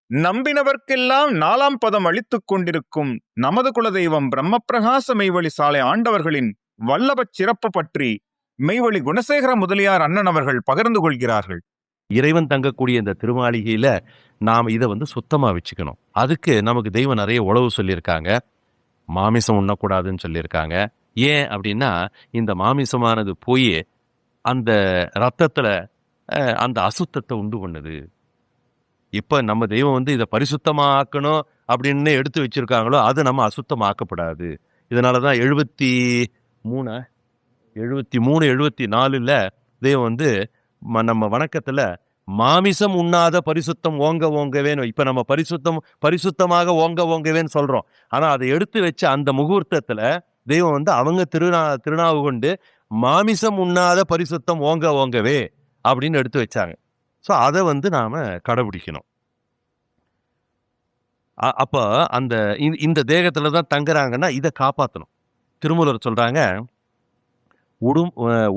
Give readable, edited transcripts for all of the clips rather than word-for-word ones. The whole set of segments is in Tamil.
நம்பினவர்க்கெல்லாம் 4ஆம் பதம் அளித்துக் கொண்டிருக்கும் நமது குலதெய்வம் பிரம்மப்பிரகாச மெய்வழி சாலை ஆண்டவர்களின் வல்லபச் சிறப்பு பற்றி மெய்வழி குணசேகர முதலியார் அண்ணன் அவர்கள் பகிர்ந்து கொள்கிறார்கள். இறைவன் தங்கக்கூடிய இந்த திருமாளிகையில நாம் இதை சுத்தமா வச்சுக்கணும். அதுக்கு நமக்கு தெய்வம் நிறைய உழவு சொல்லியிருக்காங்க. மாமிசம் உண்ணக்கூடாதுன்னு சொல்லியிருக்காங்க. ஏன் அப்படின்னா, இந்த மாமிசமானது போய் அந்த ரத்தத்துல அந்த அசுத்தத்தை உண்டு பண்ணுது. இப்ப நம்ம தெய்வம் இதை பரிசுத்தமா ஆக்கணும் அப்படின்னு எடுத்து வச்சிருக்காங்களோ, அது நம்ம அசுத்தமாக்கப்படாது. இதனாலதான் 74ல தெய்வம் நம்ம வணக்கத்துல மாமிசம் உண்ணாத பரிசுத்தம் ஓங்க ஓங்கவேன்னு, இப்ப நம்ம பரிசுத்தமாக ஓங்க ஓங்கவேன்னு சொல்றோம். ஆனா அதை எடுத்து வச்ச அந்த முகூர்த்தத்துல தெய்வம் அவங்க திருநாவு கொண்டு மாமிசம் உண்ணாத பரிசுத்தம் ஓங்க ஓங்கவே அப்படின்னு எடுத்து வச்சாங்க. ஸோ அதை நாம கடைபிடிக்கணும். அப்ப அந்த இந்த தேகத்துலதான் தங்குறாங்கன்னா இதை காப்பாற்றணும். திருமூலர் சொல்றாங்க,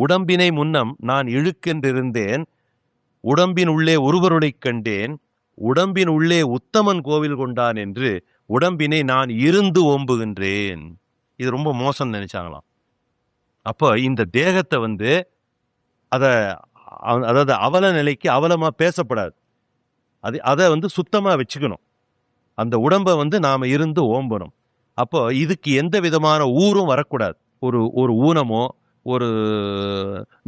உடம்பினை முன்னம் நான் இழுக்கென்றிருந்தேன், உடம்பின் உள்ளே ஒருவருடை கண்டேன், உடம்பின் உள்ளே உத்தமன் கோவில் கொண்டான் என்று உடம்பினை நான் இருந்து ஓம்புகின்றேன். இது ரொம்ப மோசம் நினைச்சாங்களாம். அப்போ இந்த தேகத்தை அதாவது அவல நிலைக்கு அவலமா பேசப்படாது. அதை சுத்தமா வச்சுக்கணும். அந்த உடம்பை நாம இருந்து ஓம்பணும். அப்போ இதுக்கு எந்த விதமான ஊரும் வரக்கூடாது. ஒரு ஊனமோ ஒரு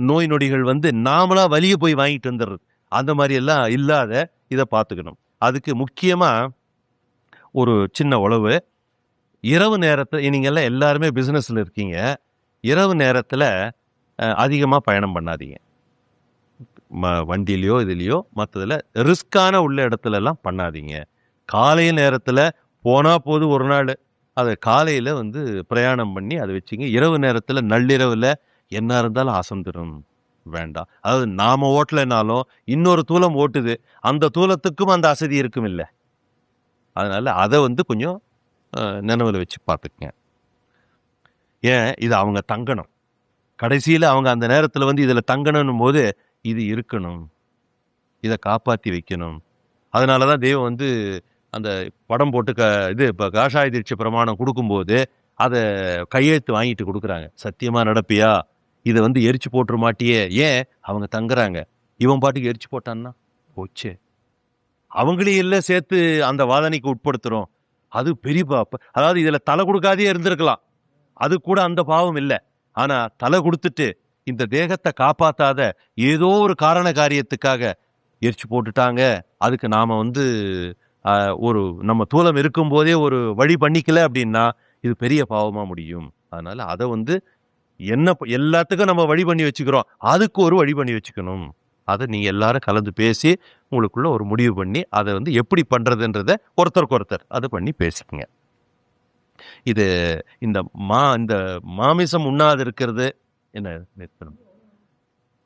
நோய் நொடிகள் நாமளா வலிய போய் வாங்கிட்டு வந்துடுறது, அந்த மாதிரி எல்லாம் இல்லாத இதை பார்த்துக்கணும். அதுக்கு முக்கியமா ஒரு சின்ன உழவு, இரவு நேரத்தில் நீங்க எல்லாம் எல்லாருமே பிசினஸ்ல இருக்கீங்க. இரவு நேரத்துல அதிகமா பயணம் பண்ணாதீங்க. வண்டியிலையோ இதுலையோ மற்றதுல ரிஸ்கான உள்ள இடத்துல எல்லாம் பண்ணாதீங்க. காலை நேரத்துல போனா போது ஒரு நாள், அதை காலையில பிரயாணம் பண்ணி அதை வச்சுங்க. இரவு நேரத்துல நள்ளிரவுல என்ன இருந்தாலும் அசந்துடும், வேண்டாம். அதாவது நாம ஓட்டலைனாலும் இன்னொரு தூலம் ஓட்டுது, அந்த தூலத்துக்கும் அந்த அசதி இருக்கும் இல்லை. அதனால அதை கொஞ்சம் நினைவுல வச்சு பார்த்துக்குங்க. ஏன் இது அவங்க தங்கணும், கடைசியில அவங்க அந்த நேரத்துல இதுல தங்கணும் போது இது இருக்கணும், இதை காப்பாத்தி வைக்கணும். அதனாலதான் தெய்வம் அந்த படம் போட்டு இப்போ காஷாய தீட்சை பிரமாணம் கொடுக்கும்போது அதை கையெழுத்து வாங்கிட்டு கொடுக்குறாங்க. சத்தியமா நடப்பியா, இதை எரிச்சு போட்டுற மாட்டியே. ஏன் அவங்க தங்குறாங்க. இவன் பாட்டுக்கு எரிச்சு போட்டான்னா போச்சு, அவங்களையும் இல்லை சேர்த்து அந்த வாதனைக்கு உட்படுத்துறோம். அது பெரிய பாப்ப. அதாவது இதுல தலை கொடுக்காதே இருந்திருக்கலாம், அது கூட அந்த பாவம் இல்லை. ஆனா தலை கொடுத்துட்டு இந்த தேகத்தை காப்பாத்தாத ஏதோ ஒரு காரண காரியத்துக்காக எரிச்சு போட்டுட்டாங்க. அதுக்கு நாம ஒரு நம்ம தூலம் இருக்கும் போதே ஒரு வழி பண்ணிக்கல அப்படின்னா இது பெரிய பாவமா முடியும். அதனால அதை என்ன எல்லாத்துக்கும் நம்ம வழி பண்ணி வச்சுக்கிறோம், அதுக்கு ஒரு வழி பண்ணி வச்சுக்கணும். அதை நீங்க எல்லாரும் கலந்து பேசி உங்களுக்குள்ள ஒரு முடிவு பண்ணி அதை எப்படி பண்றதுன்றத ஒருத்தருக்கு ஒருத்தர் அதை பண்ணி பேசிக்கங்க. இது இந்த மாமிசம் உண்ணாது இருக்கிறது என்ன,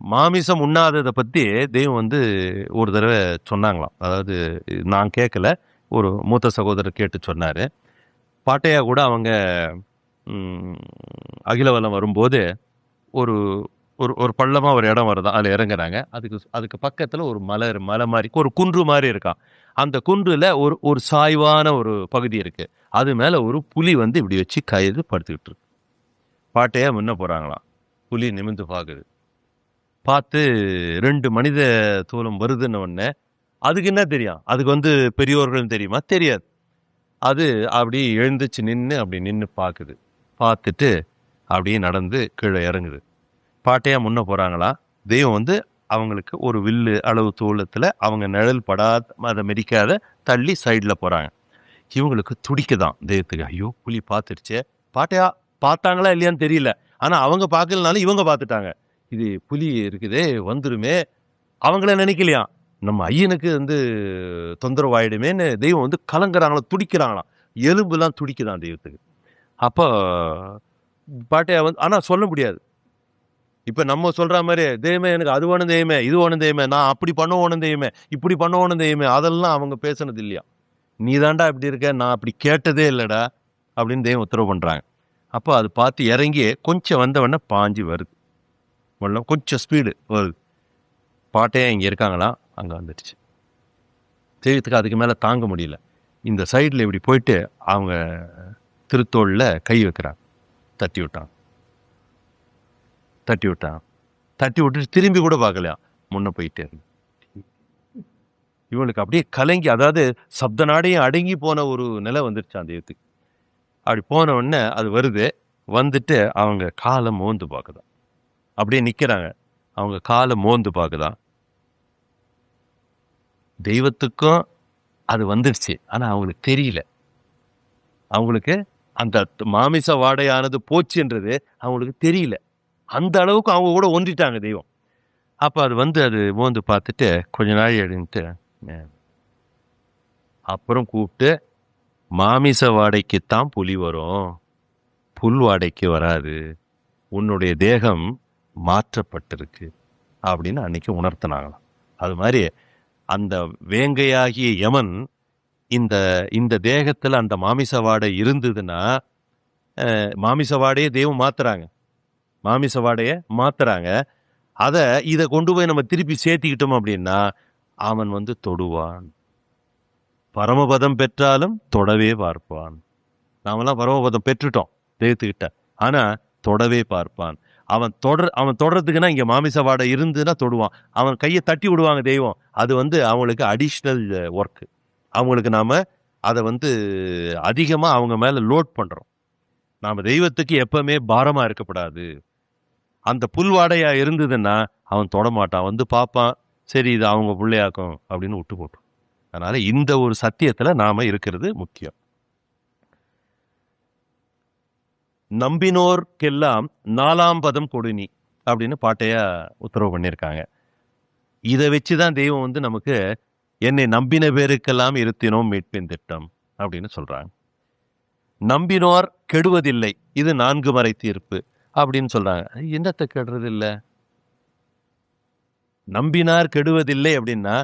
மாமிசம் உண்ணாததை பத்தி தெய்வம் ஒரு தடவை சொன்னாங்களாம். அதாவது நான் கேட்கல, ஒரு மூத்த சகோதரர் கேட்டு சொன்னாரு. பாட்டையா கூட அவங்க அகிலவலம் வரும்போது ஒரு ஒரு பள்ளமா ஒரு இடம் வருதான், அதுல இறங்குறாங்க. அதுக்கு பக்கத்துல ஒரு மலை மாதிரி ஒரு குன்று மாதிரி இருக்கான். அந்த குன்றுல ஒரு சாய்வான ஒரு பகுதி இருக்கு. அது மேல ஒரு புலி இப்படி வச்சு கயிறு படுத்துக்கிட்டு இருக்கு. பாட்டையா முன்ன போறாங்களாம். புலி நிமிந்து பாக்குது. பார்த்து 2 மனித தூலம் வருதுன்னு உடனே அதுக்கு என்ன தெரியும், அதுக்கு பெரியோர்கள் தெரியுமா, தெரியாது. அது அப்படி எழுந்துச்சு நின்று அப்படி நின்று பார்க்குது. பார்த்துட்டு அப்படியே நடந்து கீழே இறங்குது. பாட்டையா முன்ன போறாங்களா. தெய்வம் அவங்களுக்கு ஒரு வில்லு அளவு தூளத்துல அவங்க நிழல் படாத அதை மெதிக்காத தள்ளி சைட்ல போறாங்க. இவங்களுக்கு துடிக்குதான் தெய்வத்துக்கு. ஐயோ புலி பார்த்துருச்சே. பாட்டையா பார்த்தாங்களா இல்லையான்னு தெரியல, ஆனா அவங்க பார்க்கலனாலும் இவங்க பார்த்துட்டாங்க. இது புலி இருக்குதே வந்துருமே, அவங்கள நினைக்கலையா நம்ம ஐயனுக்கு தொந்தரவு ஆயிடுமேன்னு தெய்வம் கலங்குறாங்களாம், துடிக்கிறாங்களாம். எலும்புலாம் துடிக்குதான் தெய்வத்துக்கு. அப்போ பாட்டையா ஆனா சொல்ல முடியாது. இப்ப நம்ம சொல்ற மாதிரி தெய்வமே எனக்கு அது வேணும் தெய்வமே, இது வேணும் தெய்வமே, நான் அப்படி பண்ண வேணும் தெய்வமே, இப்படி பண்ண வேணும் தெய்வமே, அதெல்லாம் அவங்க பேசுனது இல்லையா. நீ தாண்டா இப்படி இருக்க, நான் அப்படி கேட்டதே இல்லடா அப்படின்னு தெய்வம் உத்தரவு பண்றாங்க. அப்போ அது பார்த்து இறங்கி கொஞ்சம் வந்தவொடனே பாஞ்சு வருது. கொஞ்சம் ஸ்பீடு வருது. பாட்டையா இங்க இருக்காங்களா, அங்க வந்துடுச்சு. தெய்வத்துக்கு அதுக்கு மேலே தாங்க முடியல. இந்த சைடில் இப்படி போயிட்டு அவங்க திருத்தோளில் கை வைக்கிறாங்க. தட்டி விட்டான். தட்டி விட்டுட்டு திரும்பி கூட பார்க்கலையா, முன்ன போயிட்டே இருந்து. இவங்களுக்கு அப்படியே கலங்கி, அதாவது சப்த நாடையும் அடங்கி போன ஒரு நிலை வந்துருச்சு அந்த தெய்வத்துக்கு. அப்படி போன உடனே அது வருது, வந்துட்டு அவங்க காலை மோந்து பார்க்குதான். அப்படியே நிற்கிறாங்க, அவங்க காலை மோந்து பார்க்குதான். தெய்வத்துக்கும் அது வந்துடுச்சு, ஆனால் அவங்களுக்கு தெரியல. அவங்களுக்கு அந்த மாமிச வாடையானது போச்சுன்றது அவங்களுக்கு தெரியல. அந்த அளவுக்கு அவங்க கூட ஒன்றிட்டாங்க தெய்வம். அப்போ அது மோந்து பார்த்துட்டு கொஞ்ச நாள் எழுந்துட்டு அப்புறம் கூப்பிட்டு, மாமிச வாடைக்குத்தான் புலி வரும், புல் வாடைக்கு வராது, உன்னுடைய தேகம் மாற்றப்பட்டிருக்கு அப்படின்னு அன்னைக்கு உணர்த்தினாங்களாம். அது மாதிரி அந்த வேங்கையாகிய யமன் இந்த தேகத்தில் அந்த மாமிச வாடை இருந்ததுன்னா, மாமிச வாடையை தெய்வம் மாத்துறாங்க. இதை கொண்டு போய் நம்ம திருப்பி சேர்த்திக்கிட்டோம் அப்படின்னா அவன் தொடுவான். பரமபதம் பெற்றாலும் தொடவே பார்ப்பான். நாமெல்லாம் பரமபதம் பெற்றுட்டோம் தெய்வத்துக்கிட்ட, ஆனா தொடவே பார்ப்பான். அவன் தொடறதுக்குன்னா இங்க மாமிச வாடை இருந்துன்னா தொடுவான். அவன் கையை தட்டி விடுவாங்க தெய்வம். அது அவங்களுக்கு அடிஷ்னல் ஒர்க். அவங்களுக்கு நாம அதை அதிகமா அவங்க மேல லோட் பண்றோம். நாம தெய்வத்துக்கு எப்பவுமே பாரமா இருக்கப்படாது. அந்த புல்வாடையா இருந்ததுன்னா அவன் தொடமாட்டான், பார்ப்பான், சரி இது அவங்க பிள்ளையாக்கும் அப்படின்னு விட்டு போட்டோம். அதனால இந்த ஒரு சத்தியத்துல நாம இருக்கிறது முக்கியம். நம்பினோர்க்கெல்லாம் 4ஆம் பதம் கொடுனி அப்படின்னு பாட்டையா உத்தரவு பண்ணியிருக்காங்க. இதை வச்சுதான் தெய்வம் நமக்கு என்னை நம்பின பேருக்கெல்லாம் இருத்தினோம் மீட்பின் திட்டம் அப்படின்னு சொல்றாங்க. நம்பினோர் கெடுவதில்லை, இது 4 மறை தீர்ப்பு அப்படின்னு சொல்றாங்க. என்னத்தை கெடுறது இல்லை? நம்பினார் கெடுவதில்லை அப்படின்னா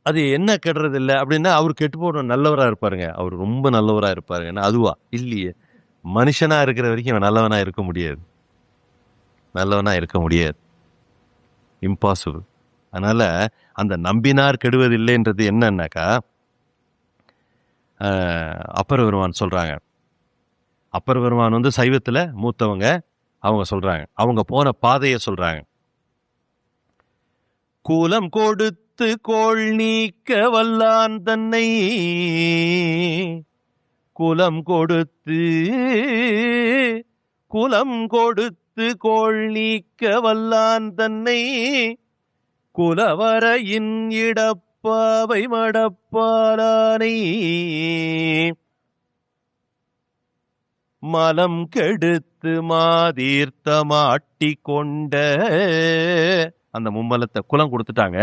அது என்ன கெடுறது இல்லை அப்படின்னா அவர் கெட்டு போட நல்லவரா இருப்பாருங்க, அவர் ரொம்ப நல்லவரா இருப்பாருங்க. அதுவா? இல்லையே. மனுஷனா இருக்கிற வரைக்கும் நல்லவனா இருக்க முடியாது, இம்பாசிபிள். அதனால அந்த நம்பினார் கெடுவதில்லைன்றது என்னன்னாக்கா, அப்பர் பெருமான் சொல்றாங்க. அப்பர் பெருமான் சைவத்துல மூத்தவங்க. அவங்க சொல்றாங்க, அவங்க போன பாதையை சொல்றாங்க. கூலம் கொடுத்து கோள் நீக்க வல்லான் தன்னை, குலம் கொடுத்து கோள் நீக்க வல்லான் தன்னை, குலவரையின் இடப்பாவை மடப்பாலானை, மலம் கெடுத்து மாதீர்த்தமாட்டி கொண்ட. அந்த மும்மலத்தை குலம் கொடுத்துட்டாங்க.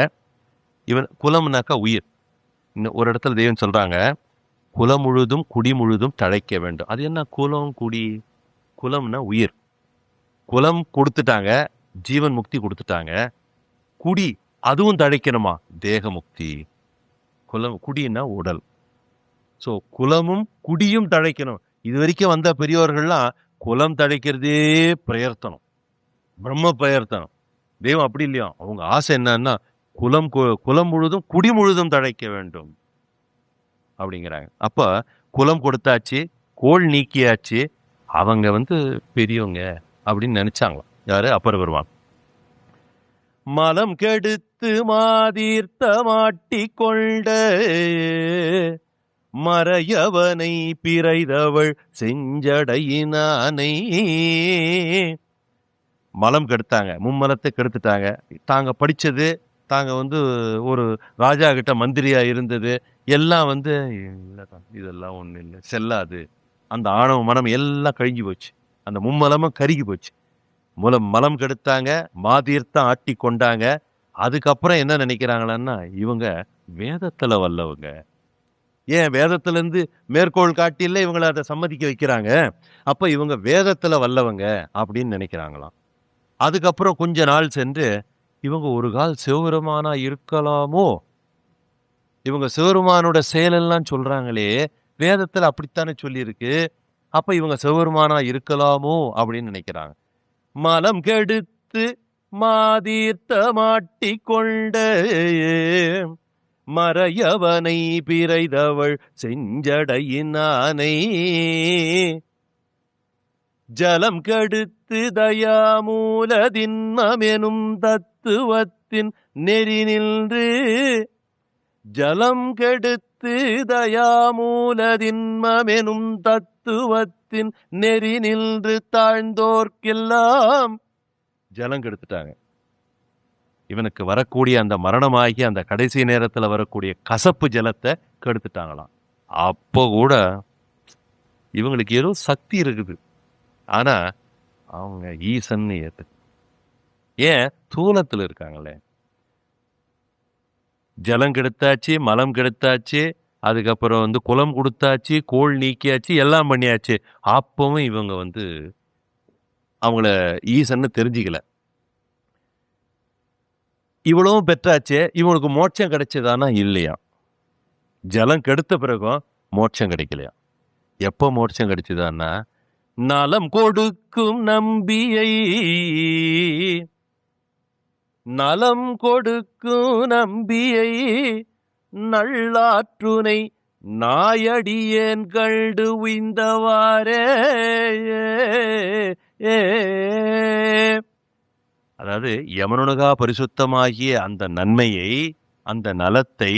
இவன் குலம்னாக்கா உயிர். இன்னும் ஒரு இடத்துல தெய்வம் சொல்றாங்க, குலம் முழுதும் குடி முழுதும் தழைக்க வேண்டும். அது என்ன குலம் குடி? குலம்னா உயிர். குலம் கொடுத்துட்டாங்க, ஜீவன் முக்தி கொடுத்துட்டாங்க. குடி அதுவும் தழைக்கணுமா? தேக முக்தி. குடின்னா உடல். ஸோ குலமும் குடியும் தழைக்கணும். இது வரைக்கும் வந்த பெரியோர்கள்லாம் குலம் தழைக்கிறதே பிரயர்த்தனம், பிரம்ம பிரயர்த்தனம். தெய்வம் அப்படி இல்லையா, அவங்க ஆசை என்னன்னா குலம் முழுதும் குடி முழுதும் தழைக்க வேண்டும் அப்படிங்கிறாங்க. அப்ப குலம் கொடுத்தாச்சு, கோள் நீக்கியாச்சு, அவங்க பெரியவங்க அப்படின்னு நினைச்சாங்களாம். யாரு? அப்பர் பெருமான். மலம் கெடுத்து மாதீர்த்த மாட்டி கொண்ட மறையவனை பிறைதவள் செஞ்சடையினானை. மலம் கெடுத்தாங்க, மும்மலத்தை கெடுத்துட்டாங்க. தாங்க படிச்சது, தாங்க ஒரு ராஜா கிட்ட மந்திரியா இருந்தது எல்லாம் இல்லதான், இதெல்லாம் ஒண்ணு இல்லை, செல்லாது. அந்த ஆணவ மனம் எல்லாம் கழிஞ்சு போச்சு, அந்த மும்மலமும் கருகி போச்சு. மலம் கெடுத்தாங்க, மாதீர்த்தம் ஆட்டி கொண்டாங்க. அதுக்கப்புறம் என்ன நினைக்கிறாங்களன்னா, இவங்க வேதத்துல வல்லவங்க. ஏன் வேதத்துல இருந்து மேற்கோள் காட்டில இவங்களை அதை சம்மதிக்க வைக்கிறாங்க. அப்ப இவங்க வேதத்துல வல்லவங்க அப்படின்னு நினைக்கிறாங்களாம். அதுக்கப்புறம் கொஞ்ச நாள் சென்று இவங்க ஒரு கால் சிவபெருமானா இருக்கலாமோ, இவங்க சிவபெருமானோட செயலெல்லாம் சொல்றாங்களே, வேதத்துல அப்படித்தானே சொல்லியிருக்கு, அப்ப இவங்க சிவபெருமானா இருக்கலாமோ அப்படின்னு நினைக்கிறாங்க. மலம் கெடுத்து மாதீர்த்த மாட்டி கொண்ட மறையவனை பிறைதவள் செஞ்சடையினானை ஜலம் கெடுத்து தயாமூலதின்மமெனும் தத்துவத்தின் நெறி நின்று ஜலம் கெடுத்து தயாமூலதின்மமெனும் தத்துவத்தின் நெறி நின்று தாழ்ந்தோர்க்கெல்லாம் ஜலம் கெடுத்துட்டாங்க. இவனுக்கு வரக்கூடிய அந்த மரணமாகி அந்த கடைசி நேரத்துல வரக்கூடிய கசப்பு ஜலத்தை கெடுத்துட்டாங்களாம். அப்போ கூட இவங்களுக்கு ஏதோ சக்தி இருக்குது, ஆனா அவங்க ஈசன்னு ஏத்து ஏன் தூலத்துல இருக்காங்களே. ஜலம் கெடுத்தாச்சு, மலம் கெடுத்தாச்சு, அதுக்கப்புறம் குலம் கொடுத்தாச்சு, கோள் நீக்கியாச்சு, எல்லாம் பண்ணியாச்சு. அப்பவும் இவங்க அவங்கள ஈசன்னு தெரிஞ்சுக்கல. இவ்வளவும் பெற்றாச்சே, இவனுக்கு மோட்சம் கிடைச்சதானா இல்லையா? ஜலம் கெடுத்த பிறகும் மோட்சம் கிடைக்கலையா? எப்போ மோட்சம் கிடைச்சதான்னா, நலம் கொடுக்கும் நம்பியை, நலம் கொடுக்கும் நம்பியை நல்லாற்றுனை நாயடியேன் கண்டு உய்ந்தவாறே. அதாவது யமனுகா பரிசுத்தமாகிய அந்த நன்மையை, அந்த நலத்தை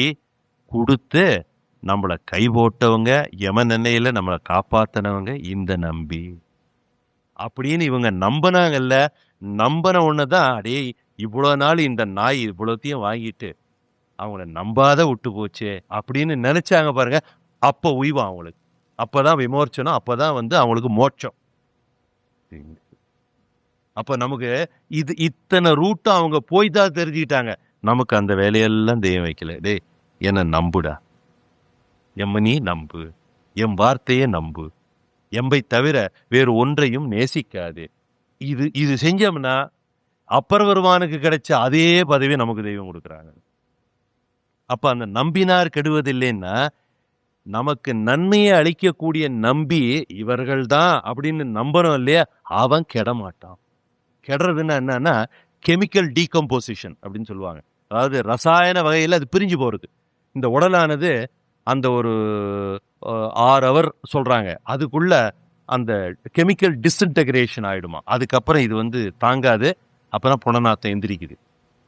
கொடுத்து நம்மளை கை போட்டவங்க, யம நிலையில நம்மளை காப்பாத்தினவங்க இந்த நம்பி அப்படின்னு இவங்க நம்பினாங்கல்ல. நம்பின ஒண்ணுதான் அடே இவ்வளோ நாள் இந்த நாய் இவ்வளோத்தையும் வாங்கிட்டு அவங்கள நம்பாத விட்டு போச்சே அப்படின்னு நினைச்சாங்க பாருங்க. அப்போ உய்வான் அவங்களுக்கு. அப்பதான் விமோச்சனம், அப்பதான் அவங்களுக்கு மோட்சம். அப்ப நமக்கு இத்தனை ரூட்டும் அவங்க போய் தான் தெரிஞ்சுக்கிட்டாங்க. நமக்கு அந்த வேலையெல்லாம் தெய்வம் வைக்கல. டே என்ன நம்புடா, எம்ம நீ நம்பு, என் வார்த்தையே நம்பு, எம்பை தவிர வேறு ஒன்றையும் நேசிக்காது. இது செஞ்சோம்னா அப்பர் வருவானுக்கு கிடைச்ச அதே பதவி நமக்கு தெய்வம் கொடுக்குறாங்க. அப்ப அந்த நம்பினார் கெடுவதில்லைன்னா, நமக்கு நன்மையை அளிக்கக்கூடிய நம்பி இவர்கள் தான் அப்படின்னு நம்பணும் இல்லையா, அவன் கெட மாட்டான். கெடுறதுன்னா என்னன்னா கெமிக்கல் டீகம்போசிஷன் அப்படின்னு சொல்லுவாங்க. அதாவது ரசாயன வகையில் அது பிரிஞ்சு போறது. இந்த உடலானது அந்த ஒரு 6 ஹவர் சொல்றாங்க, அதுக்குள்ள அந்த கெமிக்கல் டிஸ்இன்டகிரேஷன் ஆயிடுமா. அதுக்கப்புறம் இது தாங்காது. அப்புறம் புனநாத்தம் எந்திரிக்குது.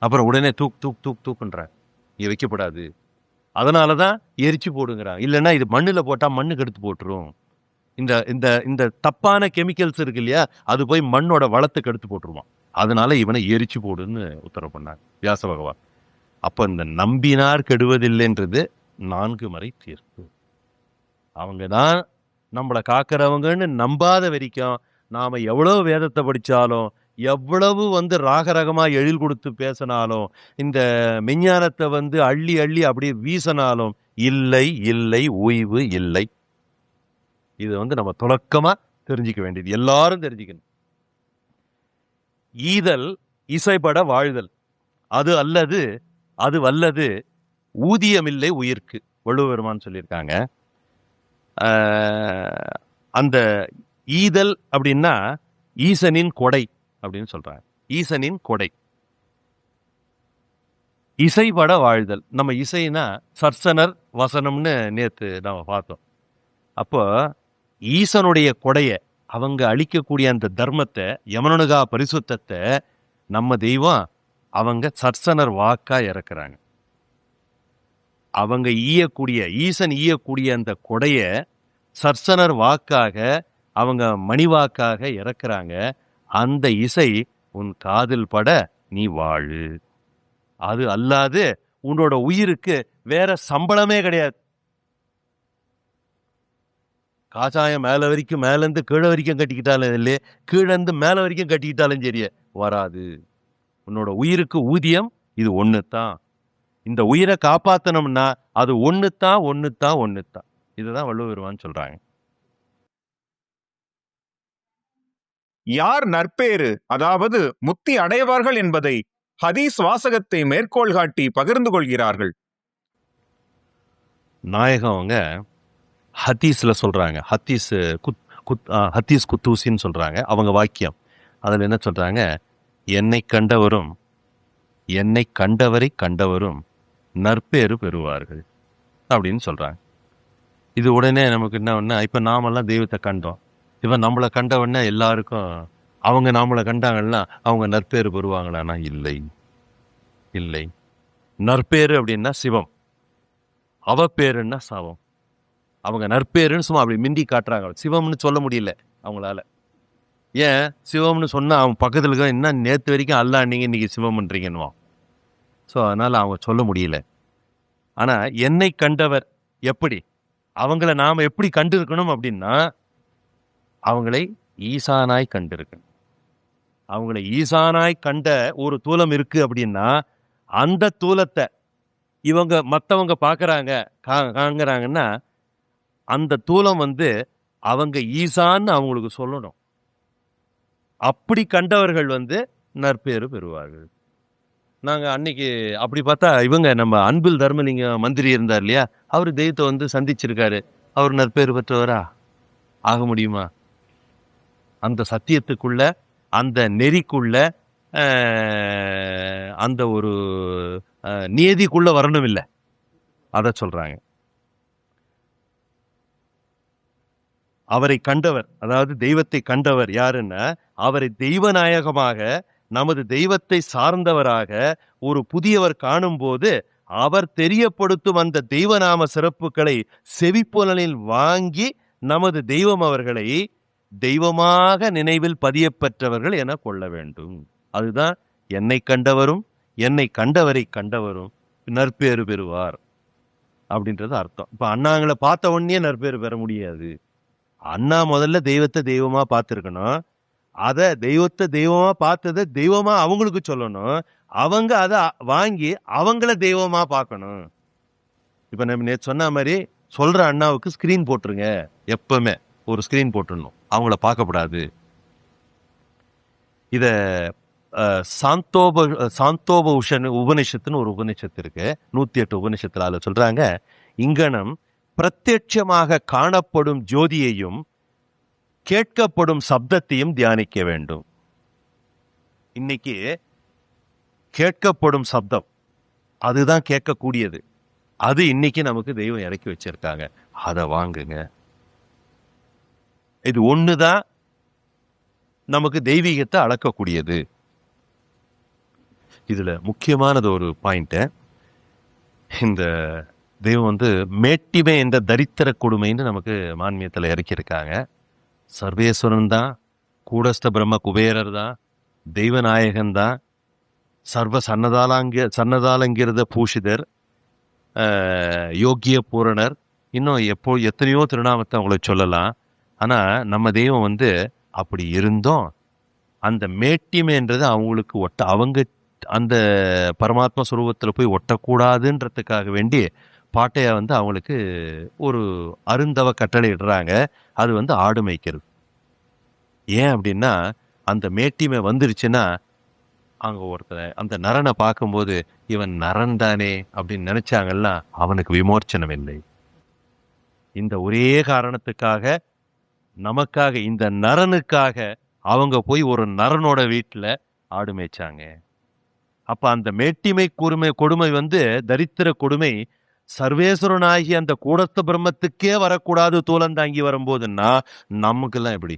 அப்புறம் உடனே தூக்குன்ற இங்க வைக்கப்படாது. அதனாலதான் எரிச்சு போடுங்கிறாங்க. இல்லைன்னா இது மண்ணுல போட்டா மண்ணுக்கு எடுத்து போட்டுரும். இந்த இந்த இந்த தப்பான கெமிக்கல்ஸ் இருக்கு இல்லையா, அது போய் மண்ணோட வளத்துக்கு எடுத்து போட்டுருவான். அதனால இவனை எரிச்சு போடுன்னு உத்தரவு பண்ணாங்க வியாச பகவான். அப்ப இந்த நம்பினார் கெடுவதில்லைன்றது 4 மறை தீர்ப்பு. அவங்கதான் நம்மளை காக்கிறவங்கன்னு நம்பாத வரைக்கும் நாம எவ்வளவு வேதத்தை படிச்சாலும், எவ்வளவு ராகரகமா எழில் கொடுத்து பேசினாலும், இந்த மெஞ்ஞானத்தை அள்ளி அள்ளி அப்படியே வீசினாலும் இல்லை இல்லை ஓய்வு இல்லை. இது நம்ம தொடக்கமா தெரிஞ்சுக்க வேண்டியது, எல்லாரும் தெரிஞ்சுக்கணும். ஈதல் இசைப்பட வாழ்தல், அது வல்லது ஊதியமில்லை உயிர்க்கு, வள்ளுவெருமான் சொல்லியிருக்காங்க. அந்த ஈதல் அப்படின்னா ஈசனின் கொடை அப்படின்னு சொல்றாங்க. ஈசனின் கொடை. இசைப்பட வாழ்தல், நம்ம இசைனா சர்சனர் வசனம்னு நேத்து நாம பார்த்தோம். அப்போ ஈசனுடைய கொடைய, அவங்க அளிக்கக்கூடிய அந்த தர்மத்தை, யமனுகா பரிசுத்தத்தை நம்ம தெய்வம் அவங்க சர்சனர் வாக்கா இறக்குறாங்க. அவங்க ஈசன் ஈயக்கூடிய அந்த கொடைய சர்சனர் வாக்காக, அவங்க மணிவாக்காக இறக்குறாங்க. அந்த இசை உன் காதில் பட நீ வாழு. அது அல்லாது உன்னோட உயிருக்கு வேற சம்பளமே கிடையாது. காசாயம் மேல வரைக்கும், மேலேருந்து கீழே வரைக்கும் கட்டிக்கிட்டாலும் இல்லையே, கீழேருந்து மேல வரைக்கும் கட்டிக்கிட்டாலும் சரியே வராது. உன்னோட உயிருக்கு ஊதியம் இது ஒண்ணுதான். இந்த உயிரை காப்பாத்தணும்னா அது ஒண்ணுதான். இதுதான் வள்ளுவெருமான் சொல்றாங்க. யார் நற்பேறு, அதாவது முத்தி அடைவார்கள் என்பதை ஹதீஸ் வாசகத்தை மேற்கோள் காட்டி பகிர்ந்து கொள்கிறார்கள். நாயகம் அவங்க ஹதீஸ்ல சொல்றாங்க, ஹதீஸ் குத்தூசின்னு சொல்றாங்க அவங்க வாக்கியம். அதுல என்ன சொல்றாங்க, என்னை கண்டவரை கண்டவரும் நற்பேறு பெறுவார்கள் அப்படின்னு சொல்றாங்க. இது உடனே நமக்கு என்ன ஒண்ணா, இப்ப நாமெல்லாம் தெய்வத்தை கண்டோம், இப்ப நம்மளை கண்ட உடனே எல்லாருக்கும் அவங்க நாமளை கண்டாங்கன்னா அவங்க நற்பேறு பெறுவாங்களான்னா இல்லை, இல்லை. நற்பேறு அப்படின்னா சிவம், அவப்பேருன்னா சாபம். அவங்க நற்பேருன்னு சும்மா அப்படி மிண்டி காட்டுறாங்க, சிவம்னு சொல்ல முடியல அவங்களால. ஏன் சிவம்னு சொன்னா அவன் பக்கத்துல இருக்க என்ன நேத்து வரைக்கும் அல்லா நீங்க இன்னைக்கு சிவம்ன்றீங்கன்னுவான். ஸோ அதனால அவங்க சொல்ல முடியல. ஆனா என்னை கண்டவர் எப்படி, அவங்கள நாம எப்படி கண்டிருக்கணும் அப்படின்னா, அவங்களை ஈசானாய் கண்டிருக்கணும். அவங்களை ஈசானாய் கண்ட ஒரு தூலம் இருக்கு அப்படின்னா, அந்த தூலத்தை இவங்க மற்றவங்க பார்க்கறாங்க காண்கிறாங்கன்னா, அந்த தூலம் வந்து அவங்க ஈசான்னு அவங்களுக்கு சொல்லணும். அப்படி கண்டவர்கள் வந்து நற்பேறு பெறுவார்கள். நாங்க அன்னைக்கு அப்படி பார்த்தா இவங்க நம்ம அன்பில் தர்மலிங்கம் மந்திரி இருந்தார் இல்லையா, அவர் தெய்வத்தை வந்து சந்திச்சிருக்காரு. அவர் நற்பேறு பெற்றவரா ஆக முடியுமா? அந்த சத்தியத்துக்குள்ள, அந்த நெறிக்குள்ள, அந்த ஒரு நியதிக்குள்ள வரணும் இல்லை, அத சொல்றாங்க. அவரை கண்டவர், அதாவது தெய்வத்தை கண்டவர் யாருன்னா, அவரை தெய்வநாயகமாக நமது தெய்வத்தை சார்ந்தவராக ஒரு புதியவர் காணும் போது அவர் தெரியப்படுத்தும் அந்த தெய்வநாம சிறப்புகளை செவிப்புலனில் வாங்கி நமது தெய்வம் அவர்களை தெய்வமாக நினைவில் பதிய பெற்றவர்கள் என கொள்ள வேண்டும். அதுதான் என்னை கண்டவரும் என்னை கண்டவரை கண்டவரும் நற்பேறு பெறுவார் அப்படின்றது அர்த்தம். இப்ப அண்ணாங்களை பார்த்த உடனே நற்பேறு பெற முடியாது. அண்ணா முதல்ல தெய்வத்தை தெய்வமா பார்த்துருக்கணும், அத தெய்வத்தை தெய்வமா பார்த்ததை தெய்வமா அவங்களுக்கு சொல்லணும், அவங்க அதை வாங்கி அவங்கள தெய்வமா பார்க்கணும். இப்ப நம்ம நேற்று சொன்ன மாதிரி சொல்ற அண்ணாவுக்கு ஸ்கிரீன் போட்டுருங்க, எப்பவுமே ஒரு ஸ்கிரீன் போட்டுடணும், அவங்கள பார்க்கக்கூடாது. இத சாந்தோப உபனிஷத்துன்னு ஒரு உபனிஷத்து இருக்கு, 108 உபனிஷத்துல. அதுல சொல்றாங்க, இங்கனம் பிரத்யட்சமாக காணப்படும் ஜோதியையும் கேட்கப்படும் சப்தத்தையும் தியானிக்க வேண்டும். இன்னைக்கு கேட்கப்படும் சப்தம் அதுதான் கேட்கக்கூடியது, அது இன்னைக்கு நமக்கு தெய்வம் இறக்கி வச்சிருக்காங்க, அதை வாங்குங்க. இது ஒண்ணுதான் நமக்கு தெய்வீகத்தை அளக்கக்கூடியது. இதுல முக்கியமானது ஒரு பாயிண்ட், இந்த தெய்வம் வந்து மேட்டிமை என்ற தரித்திர கொடுமைன்னு நமக்கு மான்மியத்தில் இறக்கியிருக்காங்க. சர்வேஸ்வரன் தான், கூடஸ்த பிரம்ம குபேரர் தான், தெய்வநாயகன் தான், சர்வ சன்னதாலங்கிருத பூஷிதர், யோக்கிய பூரணர், இன்னும் எத்தனையோ திருநாமத்தை அவங்களை சொல்லலாம். ஆனா நம்ம தெய்வம் வந்து அப்படி இருந்தோம் அந்த மேட்டிமைன்றது அவங்களுக்கு அவங்க அந்த பரமாத்மா சுரூபத்தில் போய் ஒட்டக்கூடாதுன்றதுக்காக வேண்டி பாட்டையா வந்து அவங்களுக்கு ஒரு அருந்தவ கட்டளை இடுறாங்க. அது வந்து ஆடு மேய்க்கிறது. ஏன் அப்படின்னா, அந்த மேட்டிமை வந்துருச்சுன்னா அங்க ஒருத்தர் அந்த நரனை பார்க்கும்போது இவன் நரன் தானே அப்படின்னு நினைச்சாங்கன்னா அவனுக்கு விமோச்சனம் இல்லை. இந்த ஒரே காரணத்துக்காக நமக்காக, இந்த நரனுக்காக அவங்க போய் ஒரு நரனோட வீட்டுல ஆடு மேய்ச்சாங்க. அப்ப அந்த மேட்டிமை கொடுமை வந்து தரித்திர கொடுமை சர்வேஸ்வரனாகி அந்த கூடஸ்த பிரம்மத்துக்கே வரக்கூடாது தூலந்தாங்கி வரும்போதுன்னா நமக்கெல்லாம் எப்படி,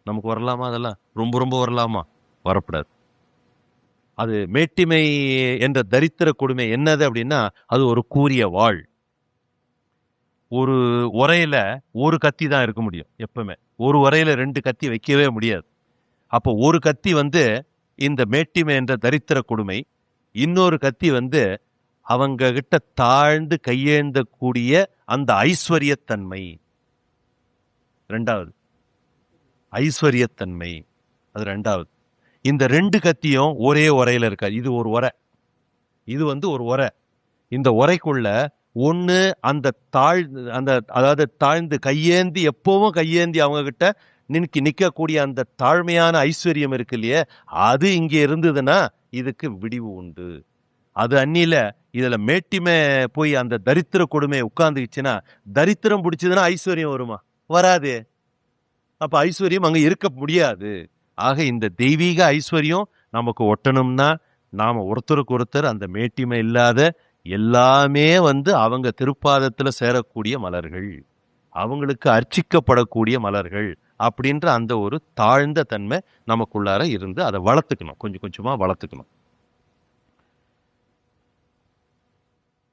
நமக்கு வரலாமா? அதெல்லாம் ரொம்ப ரொம்ப வரலாமா? வரக்கூடாது. அது மேட்டிமை என்ற தரித்திர கொடுமை என்னது அப்படின்னா, அது ஒரு கூரிய வாள். ஒரு உரையில ஒரு கத்தி தான் இருக்க முடியும் எப்பவுமே, ஒரு உரையில 2 கத்தி வைக்கவே முடியாது. அப்போ ஒரு கத்தி வந்து இந்த மேட்டிமை என்ற தரித்திர கொடுமை, இன்னொரு கத்தி வந்து அவங்க கிட்ட தாழ்ந்து கையேந்த கூடிய அந்த ஐஸ்வர்யத்தன்மை. ரெண்டாவது ஐஸ்வர்யத்தன்மை, அது ரெண்டாவது. இந்த 2 கத்தியும் ஒரே உரையில இருக்காது. இது ஒரு உரை, இது வந்து ஒரு உரை. இந்த உரைக்குள்ள ஒண்ணு அந்த அதாவது தாழ்ந்து கையேந்தி, எப்பவும் கையேந்தி அவங்க கிட்ட நிக்கக்கூடிய அந்த தாழ்மையான ஐஸ்வர்யம் இருக்கு இல்லையே, அது இங்க இருந்ததுன்னா இதுக்கு விடிவு உண்டு. அது அந்நில இதுல மேட்டிமை போய் அந்த தரித்திர கொடுமை உட்கார்ந்துச்சுன்னா, தரித்திரம் பிடிச்சதுன்னா ஐஸ்வர்யம் வருமா? வராது. அப்ப ஐஸ்வர்யம் அங்க இருக்க முடியாது. ஆக இந்த தெய்வீக ஐஸ்வர்யம் நமக்கு ஒட்டணும்னா நாம ஒருத்தருக்கு ஒருத்தர் அந்த மேட்டிமை இல்லாத எல்லாமே வந்து அவங்க திருப்பாதத்துல சேரக்கூடிய மலர்கள், அவங்களுக்கு அர்ச்சிக்கப்படக்கூடிய மலர்கள் அப்படின்ற அந்த ஒரு தாழ்ந்த தன்மை நமக்குள்ளார இருந்து அதை வளர்த்துக்கணும், கொஞ்சம் கொஞ்சமா வளர்த்துக்கணும்.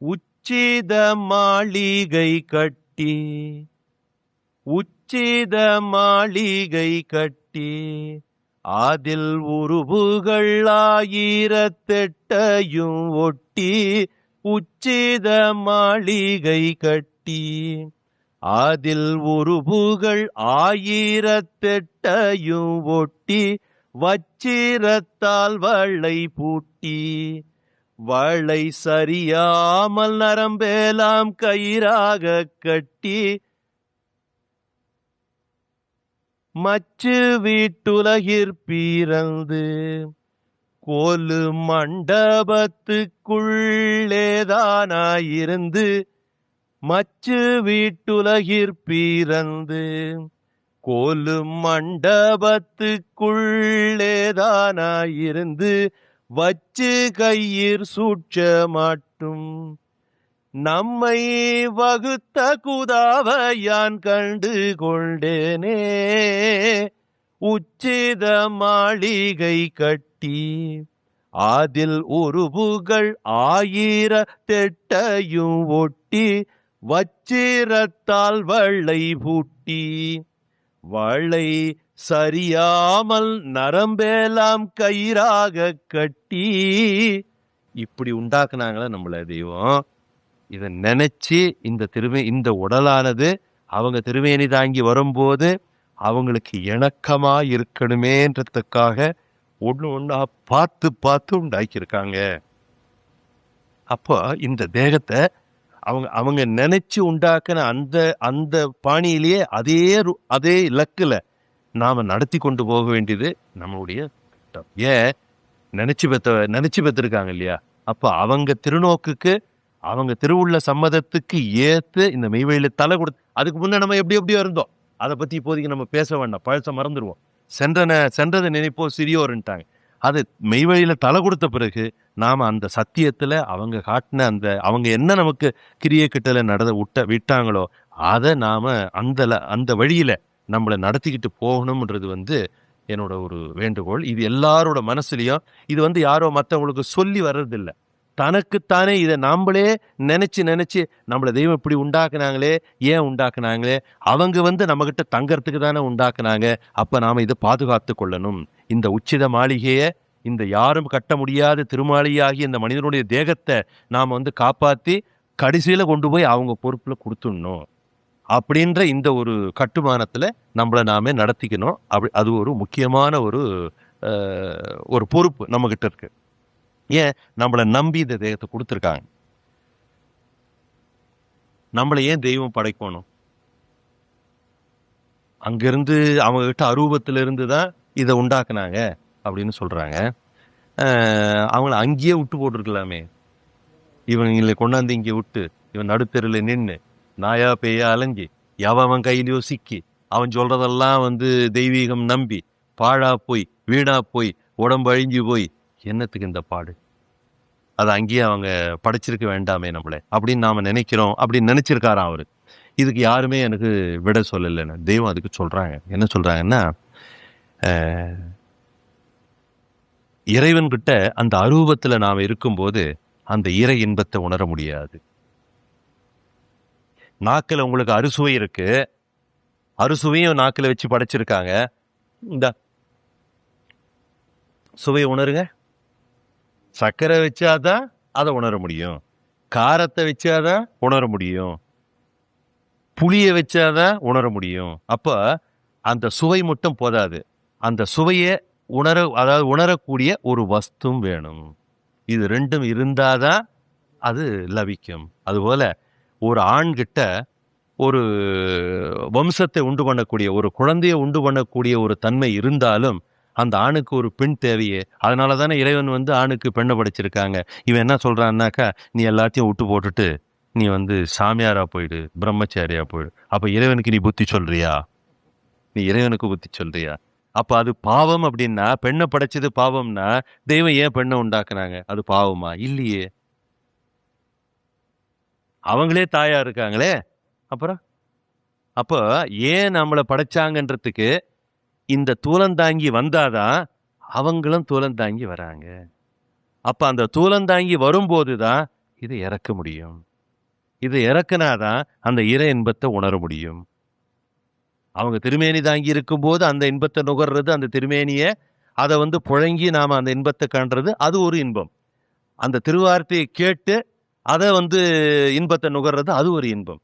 உச்சித மாளிகை கட்டி, உச்சித மாளிகை கட்டி, அதில் உருவுகள் 1008 ஒட்டி, உச்சித மாளிகை கட்டி, அதில் உருவுகள் 1008 ஒட்டி, வச்சிரத்தால் வளை பூட்டி, வளை சரியாமல் நரம்பேலாம் கயிறாக கட்டி, மச்சு வீட்டுலகிற்பிறந்து கோலு மண்டபத்துக்குள்ளேதானாயிருந்து, மச்சு வீட்டுலகிற்பிறந்து கோலு மண்டபத்துக்குள்ளேதானாயிருந்து, வச்சு கையிற் சூட்சமாட்டும் நம்மை வகுத்த குதாவையான் கண்டு கொண்டேனே. உச்சித மாளிகை கட்டி, அதில் உருவுகள் 1008 ஒட்டி, வச்சிரத்தால் வளை பூட்டி, வளை சரியாமல் நரம்பேலாம் கயிறாக கட்டி. இப்படி உண்டாக்குனாங்களே நம்மள தெய்வம். இதை நினைச்சு இந்த உடலானது அவங்க திருமேனி தாங்கி வரும்போது அவங்களுக்கு இணக்கமா இருக்கணுமேன்றதுக்காக ஒண்ணு ஒண்ணா பார்த்து பார்த்து உண்டாக்கியிருக்காங்க. அப்போ இந்த தேகத்தை அவங்க நினைச்சு உண்டாக்குன அந்த அந்த பாணியிலேயே அதே இலக்குல நாம நடத்தி கொண்டு போக வேண்டியது நம்மளுடைய திட்டம். ஏன் நினைச்சு பெற்றிருக்காங்க இல்லையா? அப்ப அவங்க திருநோக்குக்கு, அவங்க திருவுள்ள சம்மதத்துக்கு ஏத்து இந்த மெய்வழியில தலை கொடுத்து, அதுக்கு முன்ன நம்ம எப்படியோ இருந்தோம், அதை பத்தி இப்போதைக்கு நம்ம பேச வேண்டாம், பழச மறந்துடுவோம். சென்றதை நினைப்போ சிறியோருன்ட்டாங்க. அது மெய்வழியில தலை கொடுத்த பிறகு நாம அந்த சத்தியத்துல அவங்க காட்டின அவங்க என்ன நமக்கு கிரிய கிட்டல விட்டாங்களோ அதை நாம அந்த வழியில நம்மளை நடத்திக்கிட்டு போகணும்ன்றது என்னோட ஒரு வேண்டுகோள். இது எல்லாரோட மனசுலயும் இது யாரோ மற்றவங்களுக்கு சொல்லி வர்றதில்லை, தனக்குத்தானே இதை நாமளே நினைச்சு நம்மளை தெய்வம் இப்படி உண்டாக்குனாங்களே, ஏன் உண்டாக்குனாங்களே, அவங்க நம்ம கிட்ட தங்கறதுக்கு தானே உண்டாக்குனாங்க. அப்ப நாம இதை பாதுகாத்து கொள்ளணும். இந்த உச்சித மாளிகையை, இந்த யாரும் கட்ட முடியாத திருமாளிகையாகி இந்த மனிதனுடைய தேகத்தை நாம காப்பாத்தி கடைசியில கொண்டு போய் அவங்க பொறுப்புல கொடுத்துடணும் அப்படின்ற இந்த ஒரு கட்டுமானத்துல நம்மளை நாமே நடத்திக்கணும். அது ஒரு முக்கியமான ஒரு பொறுப்பு நம்ம கிட்ட இருக்கு. ஏன் நம்மளை நம்பி இந்த தெய்வத்தை கொடுத்துருக்காங்க. நம்மளை ஏன் தெய்வம் படைக்கணும்? அங்கிருந்து அவங்க கிட்ட அரூபத்துல இருந்துதான் இதை உண்டாக்குனாங்க அப்படின்னு சொல்றாங்க. அவங்கள அங்கேயே விட்டு போட்டிருக்கலாமே. இவங்களை கொண்டாந்து இங்கே விட்டு இவன் நடுத்தெருல நின்று நாயா பேயா அலைஞ்சி அவன் கையிலையோ சிக்கி அவன் சொல்றதெல்லாம் தெய்வீகம் நம்பி பாழா போய் வீணா போய் உடம்பு அழிஞ்சு போய் என்னத்துக்கு இந்த பாடு? அதை அங்கேயே அவங்க படைச்சிருக்க வேண்டாமே நம்மளை அப்படின்னு நாம நினைக்கிறோம். அப்படின்னு நினைச்சிருக்காராம் அவரு. இதுக்கு யாருமே எனக்கு விட சொல்லலைன்னு தெய்வம் அதுக்கு சொல்றாங்க. என்ன சொல்றாங்கன்னா, இறைவன்கிட்ட அந்த அரூபத்துல நாம இருக்கும்போது அந்த இறை இன்பத்தை உணர முடியாது. நாக்கில் உங்களுக்கு அறுசுவை இருக்கு, அறுசுவையும் நாக்கில் வச்சு படைச்சிருக்காங்க. இந்த சுவையை உணருங்க. சர்க்கரை வச்சாதான் அதை உணர முடியும், காரத்தை வச்சாதான் உணர முடியும், புளியை வச்சாதான் உணர முடியும். அப்ப அந்த சுவை மட்டும் போதாது, அந்த சுவையை உணரக்கூடிய ஒரு வஸ்தும் வேணும். இது ரெண்டும் இருந்தாதான் அது லபிக்கும். அதுபோல ஒரு ஆண்கிட்ட ஒரு வம்சத்தை உண்டு பண்ணக்கூடிய, ஒரு குழந்தையை உண்டு பண்ணக்கூடிய ஒரு தன்மை இருந்தாலும் அந்த ஆணுக்கு ஒரு பெண் தேவையே. அதனால தானே இறைவன் ஆணுக்கு பெண்ணை படைச்சிருக்காங்க. இவன் என்ன சொல்றான்னாக்கா, நீ எல்லாத்தையும் விட்டு போட்டுட்டு நீ சாமியாரா போயிடு, பிரம்மச்சாரியா போயிடு. அப்ப இறைவனுக்கு நீ புத்தி சொல்றியா? நீ இறைவனுக்கு புத்தி சொல்றியா? அப்ப அது பாவம் அப்படின்னா, பெண்ணை படைச்சது பாவம்னா தெய்வம் ஏன் பெண்ணை உண்டாக்குனாங்க? அது பாவமா? இல்லையே. அவங்களே தாயா இருக்காங்களே. அப்புறம் அப்போ ஏன் நம்மளை படைச்சாங்கன்றதுக்கு இந்த தூலந்தாங்கி வந்தாதான் அவங்களும் தூலந்தாங்கி வராங்க. அப்ப அந்த தூலந்தாங்கி வரும்போது தான் இதை இறக்க முடியும். இதை இறக்குனாதான் அந்த இறை இன்பத்தை உணர முடியும். அவங்க திருமேனி தாங்கி இருக்கும்போது அந்த இன்பத்தை நுகர்றது, அந்த திருமேனிய அதை புழங்கி நாம அந்த இன்பத்தை காண்றது, அது ஒரு இன்பம். அந்த திருவார்த்தையை கேட்டு அதை இன்பத்தை நுகர்றது, அது ஒரு இன்பம்.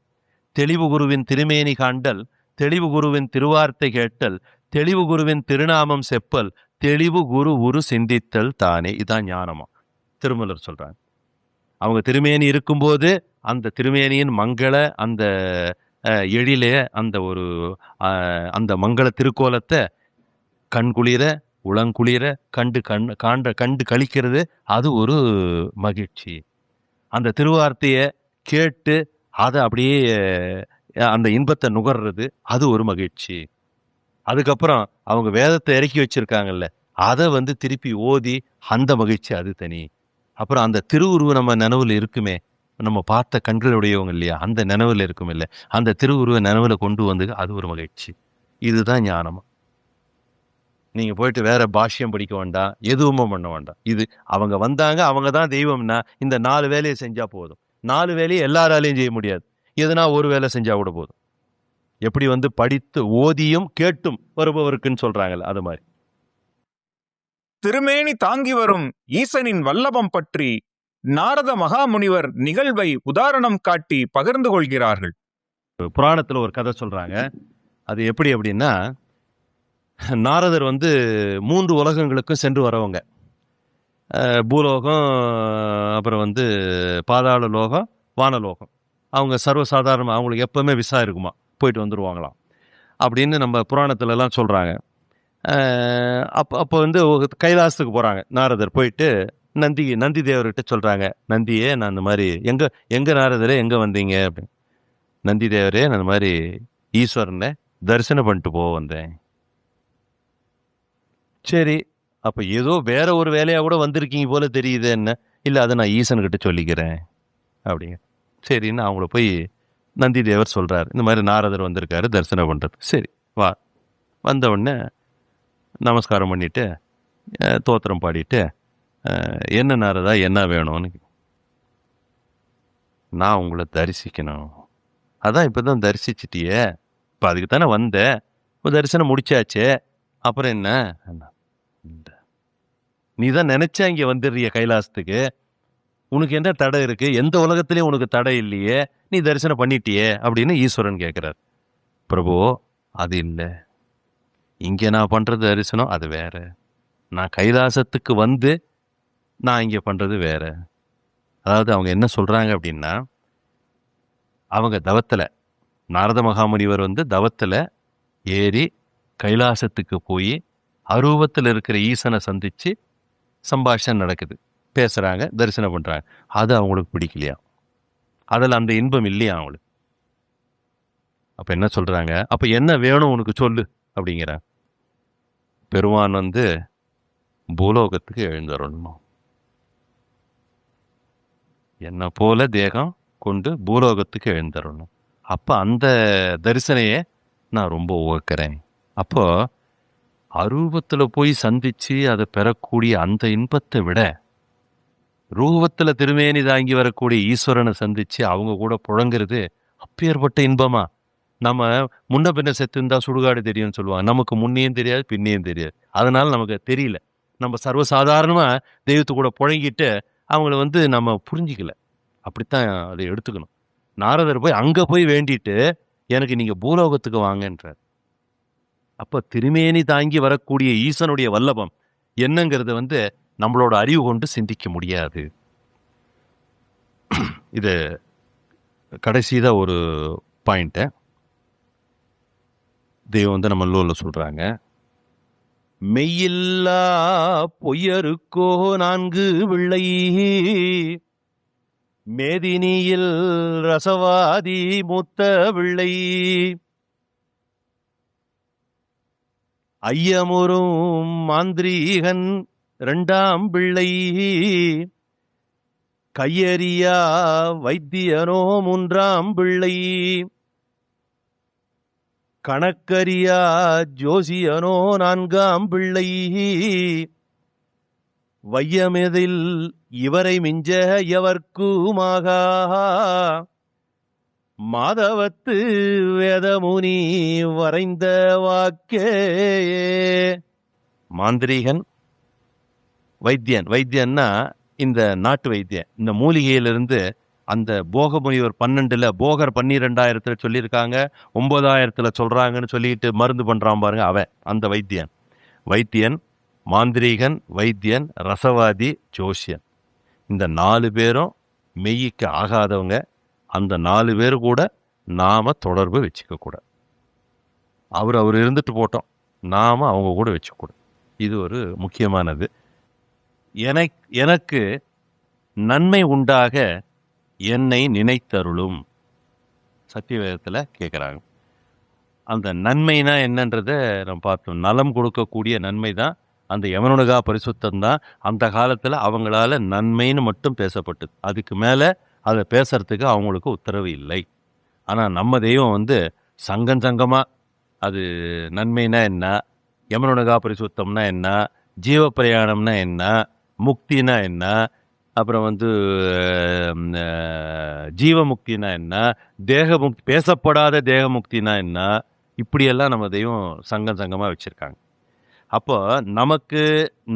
தெளிவு குருவின் திருமேனி காண்டல், தெளிவு குருவின் திருவார்த்தை கேட்டல், தெளிவு குருவின் திருநாமம் செப்பல், தெளிவு குரு உரு சிந்தித்தல் தானே. இதான் ஞானமா திருமலர் சொல்றாங்க. அவங்க திருமேனி இருக்கும்போது அந்த திருமேனியின் மங்கள அந்த எழிலே அந்த மங்கள திருக்கோலத்தை கண்குளிர உளங்குளிர கண்டு கழிக்கிறது, அது ஒரு மகிழ்ச்சி. அந்த திருவார்த்தையை கேட்டு அதை அப்படியே அந்த இன்பத்தை நுகர்றது, அது ஒரு மகிழ்ச்சி. அதுக்கப்புறம் அவங்க வேதத்தை இறக்கி வச்சிருக்காங்கல்ல, அதை திருப்பி ஓதி அந்த மகிழ்ச்சி, அது தனி. அப்புறம் அந்த திருவுருவ நம்ம நினைவுல இருக்குமே, நம்ம பார்த்த கண்களுடையவங்க இல்லையா, அந்த நினைவுல இருக்கும் இல்லை, அந்த திருவுருவ நினைவுல கொண்டு வந்து அது ஒரு மகிழ்ச்சி. இதுதான் ஞானம். நீங்க போயிட்டு வேற பாஷ்யம் படிக்க வேண்டாம், எதுவுமே பண்ண வேண்டாம். இது அவங்க வந்தாங்க, அவங்க தான் தெய்வம்னா இந்த 4 வேலையை செஞ்சா போதும். 4 வேலையை எல்லாராலையும் செய்ய முடியாது, எதுனா ஒரு வேலை செஞ்சா கூட போதும். எப்படி படித்து ஓதியும் கேட்டும் வருபவருக்குன்னு சொல்றாங்கல்ல, அது மாதிரி. திருமேனி தாங்கி வரும் ஈசனின் வல்லபம் பற்றி நாரத மகாமுனிவர் நிகழ்வை உதாரணம் காட்டி பகிர்ந்து கொள்கிறார்கள். புராணத்துல ஒரு கதை சொல்றாங்க. அது எப்படி அப்படின்னா, நாரதர் 3 உலகங்களுக்கும் சென்று வரவங்க. பூலோகம், அப்புறம் பாதாள லோகம், வானலோகம். அவங்க சர்வசாதாரணமாக அவங்களுக்கு எப்பவுமே விசா இருக்குமா, போயிட்டு வந்துடுவாங்களாம் அப்படின்னு நம்ம புராணத்துலலாம் சொல்கிறாங்க. அப்போ கைலாசத்துக்கு போகிறாங்க. நாரதர் போயிட்டு நந்தி தேவர்கிட்ட சொல்கிறாங்க, நந்தியே நான் இந்த மாதிரி எங்கே நாரதரே எங்கே வந்தீங்க அப்படின்னு. நந்தி தேவரே நான் இந்த மாதிரி ஈஸ்வரனை தரிசனம் பண்ணிட்டு போக வந்தேன். சரி, அப்போ ஏதோ வேற ஒரு வேலையாக கூட வந்திருக்கீங்க போல தெரியுது, என்ன இல்லை அதை நான் ஈசன்கிட்ட சொல்லிக்கிறேன் அப்படிங்க. சரின்னு அவங்கள போய் நந்தி தேவர் சொல்கிறார், இந்த மாதிரி நாரதர் வந்திருக்காரு தரிசனம் பண்ணுறது. சரி வா. வந்த உடனே நமஸ்காரம் பண்ணிவிட்டு தோத்திரம் பாடிட்டு, என்ன நாரதா என்ன வேணும்னு. நான் உங்களை தரிசிக்கணும். அதான் இப்போ தான் தரிசிச்சிட்டியே, இப்போ அதுக்கு தானே வந்தேன், இப்போ தரிசனம் முடிச்சாச்சே, அப்புறம் என்ன? நீ தான் நினைச்சா இங்கே வந்துடுறிய கைலாசத்துக்கு, உனக்கு என்ன தடை இருக்கு? எந்த உலகத்திலையும் உனக்கு தடை இல்லையே, நீ தரிசனம் பண்ணிட்டியே அப்படின்னு ஈஸ்வரன் கேட்கிறார். பிரபு, அது இல்லை, இங்கே நான் பண்றது தரிசனம் அது வேற, நான் கைலாசத்துக்கு வந்து நான் இங்கே பண்றது வேற. அதாவது அவங்க என்ன சொல்றாங்க அப்படின்னா, அவங்க தவத்துல, நாரத மகாமுனிவர் தவத்துல ஏறி கைலாசத்துக்கு போய் அரூபத்தில் இருக்கிற ஈசனை சந்திச்சு சம்பாஷணம் நடக்குது, பேசுறாங்க, தரிசனம் பண்றாங்க. அது அவங்களுக்கு பிடிக்கலையா, அதில் அந்த இன்பம் இல்லையா அவங்களுக்கு. அப்ப என்ன சொல்றாங்க, அப்ப என்ன வேணும் உனக்கு சொல்லு அப்படிங்கிற. பெருமான் பூலோகத்துக்கு எழுந்தருளணும், என்ன போல தேகம் கொண்டு பூலோகத்துக்கு எழுந்தருளணும். அப்ப அந்த தரிசனையே நான் ரொம்ப உவக்கிறேன். அப்போ அரூபத்துல போய் சந்திச்சு அதை பெறக்கூடிய அந்த இன்பத்தை விட, ரூபத்துல திருமேனி தாங்கி வரக்கூடிய ஈஸ்வரனை சந்திச்சு அவங்க கூட புழங்குறது அப்பேற்பட்ட இன்பமா. நம்ம முன்ன பின்ன செத்து இருந்தா சுடுகாடு தெரியும்னு சொல்லுவாங்க, நமக்கு முன்னையும் தெரியாது பின்னையும் தெரியாது, அதனால நமக்கு தெரியல. நம்ம சர்வசாதாரணமா தெய்வத்து கூட புழங்கிட்டு அவங்கள நம்ம புரிஞ்சிக்கல. அப்படித்தான் அதை எடுத்துக்கணும். நாரதர் போய் அங்க போய் வேண்டிட்டு எனக்கு நீங்க பூலோகத்துக்கு வாங்கன்றார். அப்ப திருமேனி தாங்கி வரக்கூடிய ஈசனுடைய வல்லபம் என்னங்கிறது நம்மளோட அறிவு கொண்டு சிந்திக்க முடியாது. இது கடைசிதான் ஒரு பாயிண்ட். தெய்வம் நம்ம லோல சொல்றாங்க, மெய்யில்லா பொய்யருக்கோ 4 பிள்ளை, மேதினியில் ரசவாதி மூத்த பிள்ளை, ஐயமுறும் மாந்திரீகன் 2ஆம் பிள்ளை, கையறியா வைத்தியனோ மூன்றாம் பிள்ளை, கணக்கறியா ஜோசியனோ நான்காம் பிள்ளை, வையமெதில் இவரை மிஞ்ச எவர்க்குமாகா, மாதவத்து வேதமுனி வரைந்த வாக்கே. மாந்திரீகன், வைத்தியன். வைத்தியன்னா இந்த நாட்டு வைத்தியன். இந்த மூலிகையிலிருந்து அந்த போக முனிவர் 12ல் போகர் 12,000 சொல்லியிருக்காங்க, 9,000 சொல்றாங்கன்னு சொல்லிட்டு மருந்து பண்றான் பாருங்க, அவன் அந்த வைத்தியன். வைத்தியன், மாந்திரீகன், வைத்தியன், ரசவாதி, ஜோசியன். இந்த 4 பேரும் மெய்யிக்கு ஆகாதவங்க. அந்த 4 பேர் கூட நாம தொடர்பு வச்சுக்க கூடாது. அவர் இருந்துட்டு போட்டோம், நாம அவங்க கூட வச்சுக்கூடாது. இது ஒரு முக்கியமானது. எனக்கு நன்மை உண்டாக என்னை நினைத்தருளும் சத்தியவேதத்தில் கேட்குறாங்க. அந்த நன்மைனா என்னன்றதை நம்ம பார்த்தோம். நலம் கொடுக்கக்கூடிய நன்மை தான் அந்த யமனுலகா பரிசுத்தம் தான். அந்த காலத்தில் அவங்களால நன்மைன்னு மட்டும் பேசப்பட்டது. அதுக்கு மேலே அதை பேசுறதுக்கு அவங்களுக்கு உத்தரவு இல்லை. ஆனால் நம்ம தெய்வம் சங்கமாக அது நன்மைனா என்ன, யமனுலகா பரிசுத்தம்னா என்ன, ஜீவ பிரயாணம்னா என்ன, முக்தினா என்ன, அப்புறம் ஜீவமுக்தினா என்ன, தேகமுக்தி, பேசப்படாத தேகமுக்தினா என்ன, இப்படியெல்லாம் நம்ம தெய்வம் சங்கமாக வச்சுருக்காங்க. அப்போ நமக்கு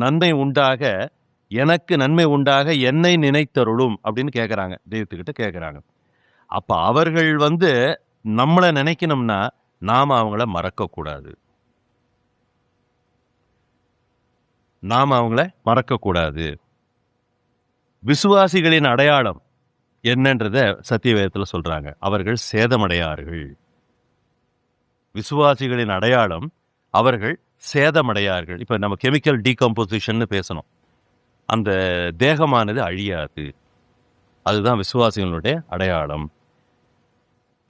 நன்மை உண்டாக, எனக்கு நன்மை உண்டாக என்னை நினைத்தருளும் அப்படின்னு கேட்குறாங்க, தெய்வத்துக்கிட்ட கேட்குறாங்க. அப்போ அவர்கள் நம்மளை நினைக்கணும்னா நாம் அவங்கள மறக்கக்கூடாது. நாம் அவங்கள மறக்கக்கூடாது. விசுவாசிகளின் அடையாளம் என்னன்றத சத்தியவேதத்தில் சொல்றாங்க. அவர்கள் சேதமடையார்கள். விசுவாசிகளின் அடையாளம் அவர்கள் சேதமடையார்கள். இப்போ நம்ம கெமிக்கல் டீகம்போசிஷன் பேசணும். அந்த தேகமானது அழியாது. அதுதான் விசுவாசிகளுடைய அடையாளம்.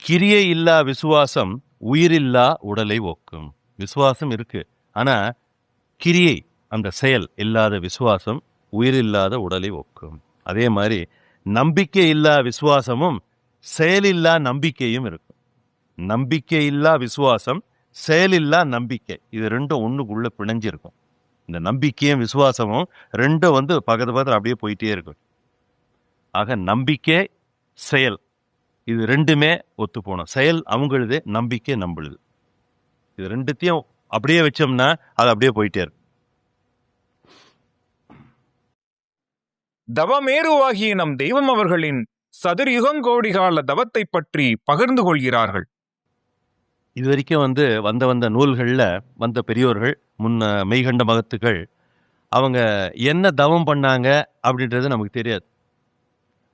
கிரியை இல்லா விசுவாசம் உயிரில்லா உடலை ஒக்கும். விசுவாசம் இருக்கு, ஆனா கிரியை, அந்த செயல் இல்லாத விசுவாசம் உயிரில்லாத உடலை ஒக்கும். அதே மாதிரி நம்பிக்கை இல்லா விசுவாசமும் செயலில்லா நம்பிக்கையும் இருக்கும். நம்பிக்கை இல்லா விசுவாசம், செயலில்லா நம்பிக்கை, இது ரெண்டும் ஒண்ணுக்குள்ள பிணைஞ்சிருக்கும். இந்த நம்பிக்கையும் விசுவாசமும் ரெண்டும் பக்கத்து பக்கத்தில் அப்படியே போயிட்டே இருக்கும். ஆக நம்பிக்கை, செயல், இது ரெண்டுமே ஒத்து போனோம். செயல் அவங்களுது, நம்பிக்கை நம்மளுது. இது ரெண்டுத்தையும் அப்படியே வச்சோம்னா அது அப்படியே போயிட்டே இருக்கும். தவமேருவாகிய நம் தெய்வம் அவர்களின் சதுர்யுகங்கோடிகால தவத்தை பற்றி பகிர்ந்து கொள்கிறார்கள். இது வரைக்கும் வந்த நூல்களில் வந்த பெரியோர்கள், முன்ன மெய்கண்ட மகத்துக்கள், அவங்க என்ன தவம் பண்ணாங்க அப்படின்றது நமக்கு தெரியாது.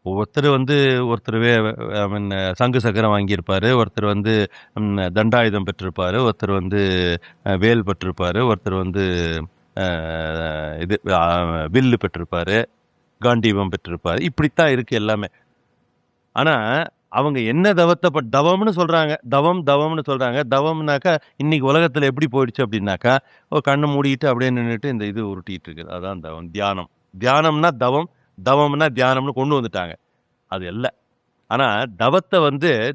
ஒவ்வொருத்தர் ஒருத்தர் சங்கு சக்கரம் வாங்கியிருப்பாரு, ஒருத்தர் தண்டாயுதம் பெற்றிருப்பாரு, ஒருத்தர் வேல் பெற்றிருப்பாரு, ஒருத்தர் இது வில்லு பெற்றிருப்பாரு, காண்டீபம் பெற்றிருப்பாரு. இப்படித்தான் இருக்கு எல்லாமே. ஆனா அவங்க என்ன தவம்னு சொல்றாங்க, தவம்னு சொல்றாங்க. தவம்னாக்கா இன்னைக்கு உலகத்துல எப்படி போயிடுச்சு அப்படின்னாக்கா, கண்ணை மூடிட்டு அப்படியே நின்றுட்டு இந்த இது உருட்டிட்டு இருக்குது, அதான் தவம். தியானம், தியானம்னா தவம், தவம்னா தியானம்னு கொண்டு வந்துட்டாங்க. அது இல்லை. ஆனா தவத்தை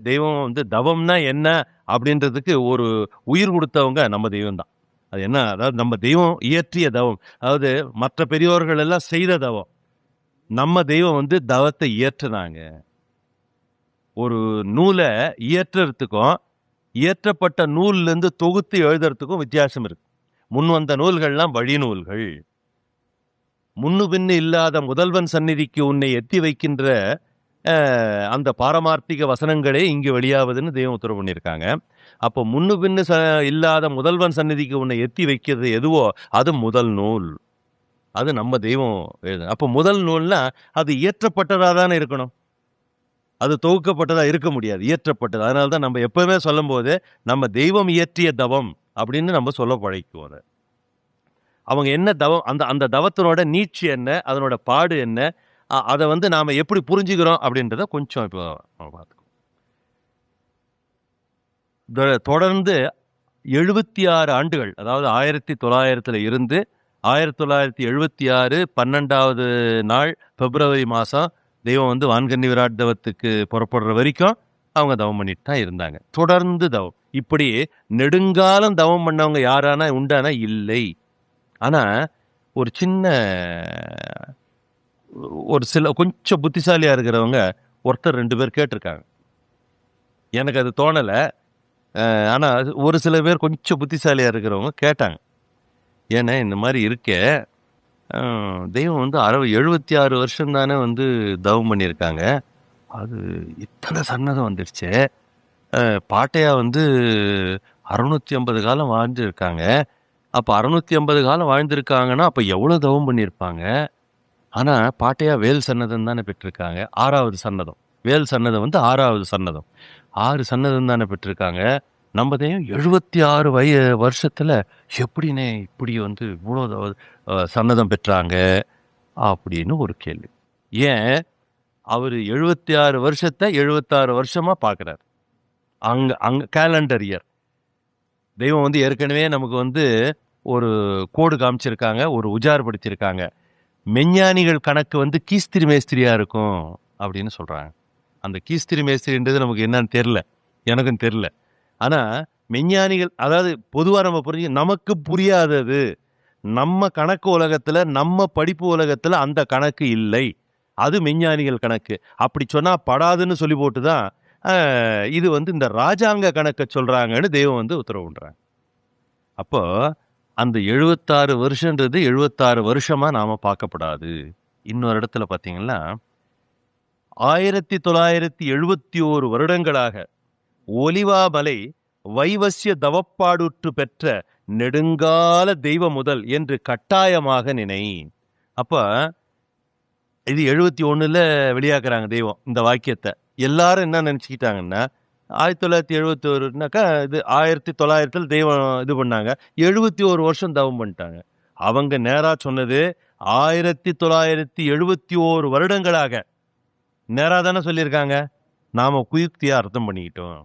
தெய்வம் தவம்னா என்ன அப்படின்றதுக்கு ஒரு உயிர் கொடுத்தவங்க நம்ம தெய்வம் தான். அது என்ன, அதாவது நம்ம தெய்வம் இயற்றிய தவம், அதாவது மற்ற பெரியோர்கள் எல்லாம் செய்த தவம். நம்ம தெய்வம் தவத்தை இயற்றுனாங்க. ஒரு நூலை இயற்றுறதுக்கும் இயற்றப்பட்ட நூல்ல இருந்து தொகுத்து எழுதுறதுக்கும் வித்தியாசம் இருக்கு. முன் வந்த நூல்கள்லாம் வழி நூல்கள். முன்னு பின்னு இல்லாத முதல்வன் சந்நிதிக்கு உன்னை எத்தி வைக்கின்ற அந்த பாரமார்த்திக வசனங்களே இங்கு வெளியாவதுன்னு தெய்வம் உத்தரவு பண்ணியிருக்காங்க. அப்போ முன்னு பின்னு இல்லாத முதல்வன் சந்நிதிக்கு உன்னை எத்தி வைக்கிறது எதுவோ அது முதல் நூல். அது நம்ம தெய்வம் எழுது. அப்போ முதல் நூல்னா அது இயற்றப்பட்டதாக தானே இருக்கணும், அது தொகுக்கப்பட்டதாக இருக்க முடியாது, இயற்றப்பட்டது. அதனால தான் நம்ம எப்பவுமே சொல்லும் போது நம்ம தெய்வம் இயற்றிய தவம் அப்படின்னு நம்ம சொல்ல பழக்குவோம். அவங்க என்ன தவம், அந்த தவத்தினோட நீட்சி என்ன, அதனோட பாடு என்ன, அதை நாம எப்படி புரிஞ்சுக்கிறோம் அப்படின்றத கொஞ்சம் இப்போ பார்த்துக்கோ. தொடர்ந்து 76 ஆண்டுகள், அதாவது 1900 இருந்து 1976 12வது நாள் பிப்ரவரி மாதம் தெய்வம் வந்து வான்கண்ணி விராட் தவத்துக்கு புறப்படுற வரைக்கும் அவங்க தவம் பண்ணிட்டு தான் இருந்தாங்க. தொடர்ந்து தவம். இப்படி நெடுங்காலம் தவம் பண்ணவங்க யாரானா உண்டானா இல்லை. ஆனா ஒரு சின்ன ஒரு சில கொஞ்சம் புத்திசாலியா இருக்கிறவங்க ஒருத்தர் 2 பேர் கேட்டிருக்காங்க. எனக்கு அது தோணல. ஆனா ஒரு சில பேர் கொஞ்சம் புத்திசாலியா இருக்கிறவங்க கேட்டாங்க. ஏன்னா இந்த மாதிரி இருக்கே, தெய்வம் வந்து 76 வருஷம் தானே வந்து தவம் பண்ணியிருக்காங்க. அது இத்தனை சன்னதம் வந்துடுச்சு. பாட்டையா வந்து 650 காலம் வாழ்ந்துருக்காங்க. அப்போ 650 காலம் வாழ்ந்திருக்காங்கன்னா அப்போ எவ்வளோ தவம் பண்ணியிருப்பாங்க. ஆனால் பாட்டையா வேல் சன்னதம் தானே பெற்றிருக்காங்க. 6வது சன்னதம். வேல் சன்னதம் வந்து 6வது சன்னதம். 6 சன்னதம் தானே பெற்றிருக்காங்க. நம்ம தெய்வம் 76 வருஷத்தில் எப்படின்னே இப்படி வந்து இவ்வளோ சன்னதம் பெற்றாங்க அப்படின்னு ஒரு கேள்வி. ஏன் அவர் 76 வருஷத்தை 76 வருஷமா பார்க்குறாரு. அங்கே கேலண்டர் இயர். தெய்வம் வந்து ஏற்கனவே நமக்கு வந்து ஒரு கோடு காமிச்சிருக்காங்க, ஒரு உஜார்படுத்தியிருக்காங்க. மெஞ்ஞானிகள் கணக்கு வந்து கீஸ்திரி மேஸ்திரியா இருக்கும் அப்படின்னு சொல்றாங்க. அந்த கீஸ்திரி மேஸ்திரின்றது நமக்கு என்னன்னு தெரியல, எனக்கும் தெரியல. ஆனா மெஞ்ஞானிகள், அதாவது பொதுவா நம்ம புரிஞ்சு, நமக்கு புரியாதது நம்ம கணக்கு உலகத்துல, நம்ம படிப்பு உலகத்துல அந்த கணக்கு இல்லை, அது மெஞ்ஞானிகள் கணக்கு. அப்படி சொன்னா படாதுன்னு சொல்லி போட்டுதான் இது வந்து இந்த ராஜாங்க கணக்கை சொல்றாங்கன்னு தெய்வம் வந்து உத்தரவு பண்றாங்க. அப்போ அந்த 76 வருஷன்றது 76 வருஷமா நாம பார்க்கப்படாது. இன்னொரு இடத்துல பார்த்தீங்கன்னா 1971 வருடங்களாக ஒலிவாமலை வைவசிய தவப்பாடுற்று பெற்ற நெடுங்கால தெய்வ முதல் என்று கட்டாயமாக நினை. அப்ப இது 71ல வெளியாக்குறாங்க தெய்வம் இந்த வாக்கியத்தை. எல்லாரும் என்ன நினைச்சுக்கிட்டாங்கன்னா 1971னாக்கா இது 1900 தெய்வம் இது பண்ணாங்க, 71 வருஷம் தவம் பண்ணிட்டாங்க. அவங்க நேரா சொன்னது 1971 வருடங்களாக. நேரா தானே சொல்லியிருக்காங்க, நாம குயுக்தியா அர்த்தம் பண்ணிக்கிட்டோம்.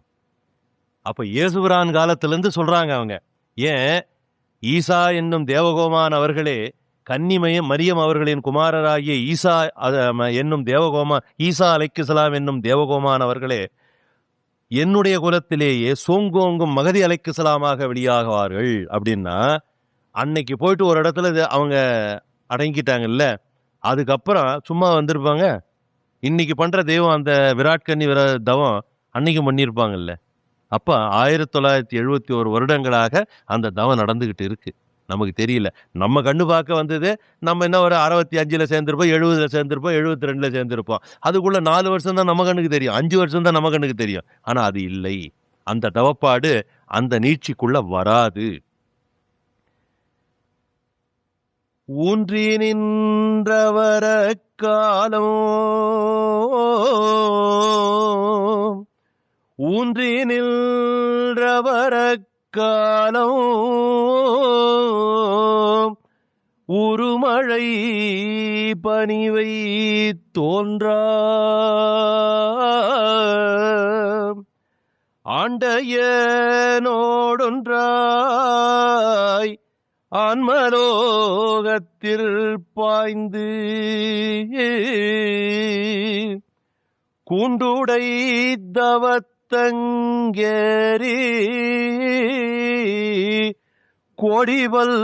அப்ப இயேசுபிரான் காலத்திலிருந்து சொல்றாங்க அவங்க. ஏன் ஈசா என்னும் தேவகோமான் அவர்களே, கன்னிமயம் மரியம் அவர்களின் குமாரராகிய ஈசா என்னும் தேவகோமான், ஈசா அலைக்கிஸ்லாம் என்னும் தேவகோமான் அவர்களே என்னுடைய குலத்திலேயே சோங்கோங்கும் மகதி அலைக்கிஸ்லாமாக வெளியாகுவார்கள் அப்படின்னா, அன்னைக்கு போயிட்டு ஒரு இடத்துல அவங்க அடங்கிட்டாங்கல்ல, அதுக்கப்புறம் சும்மா வந்திருப்பாங்க? இன்னைக்கு பண்ற தெய்வம் அந்த விராட்கன்னி தவம் அன்னைக்கு பண்ணியிருப்பாங்கல்ல. அப்ப 1971 வருடங்களாக அந்த தவம் நடந்துகிட்டு இருக்கு. நமக்கு தெரியல. நம்ம கண்ணு பார்க்க வந்தது, நம்ம என்ன ஒரு 65ல சேர்ந்திருப்போம், 70ல சேர்ந்திருப்போம், 72ல சேர்ந்திருப்போம். அதுக்குள்ள 4 வருஷம் தான் நம்ம கண்ணுக்கு தெரியும், 5 வருஷம் தான் நம்ம கண்ணுக்கு தெரியும். ஆனா அது இல்லை. அந்த தவப்பாடு அந்த நீட்சிக்குள்ள வராது. ஊன்றி நின்றவர காலம், ஊன்றி நின்றவர காலம், உருமழை பனிவை தோன்றா ஆண்டையனோடொன்றாய் ஆன்மலோகத்தில் பாய்ந்து கூண்டுடை தவத்தங்கேரி கோடிவல்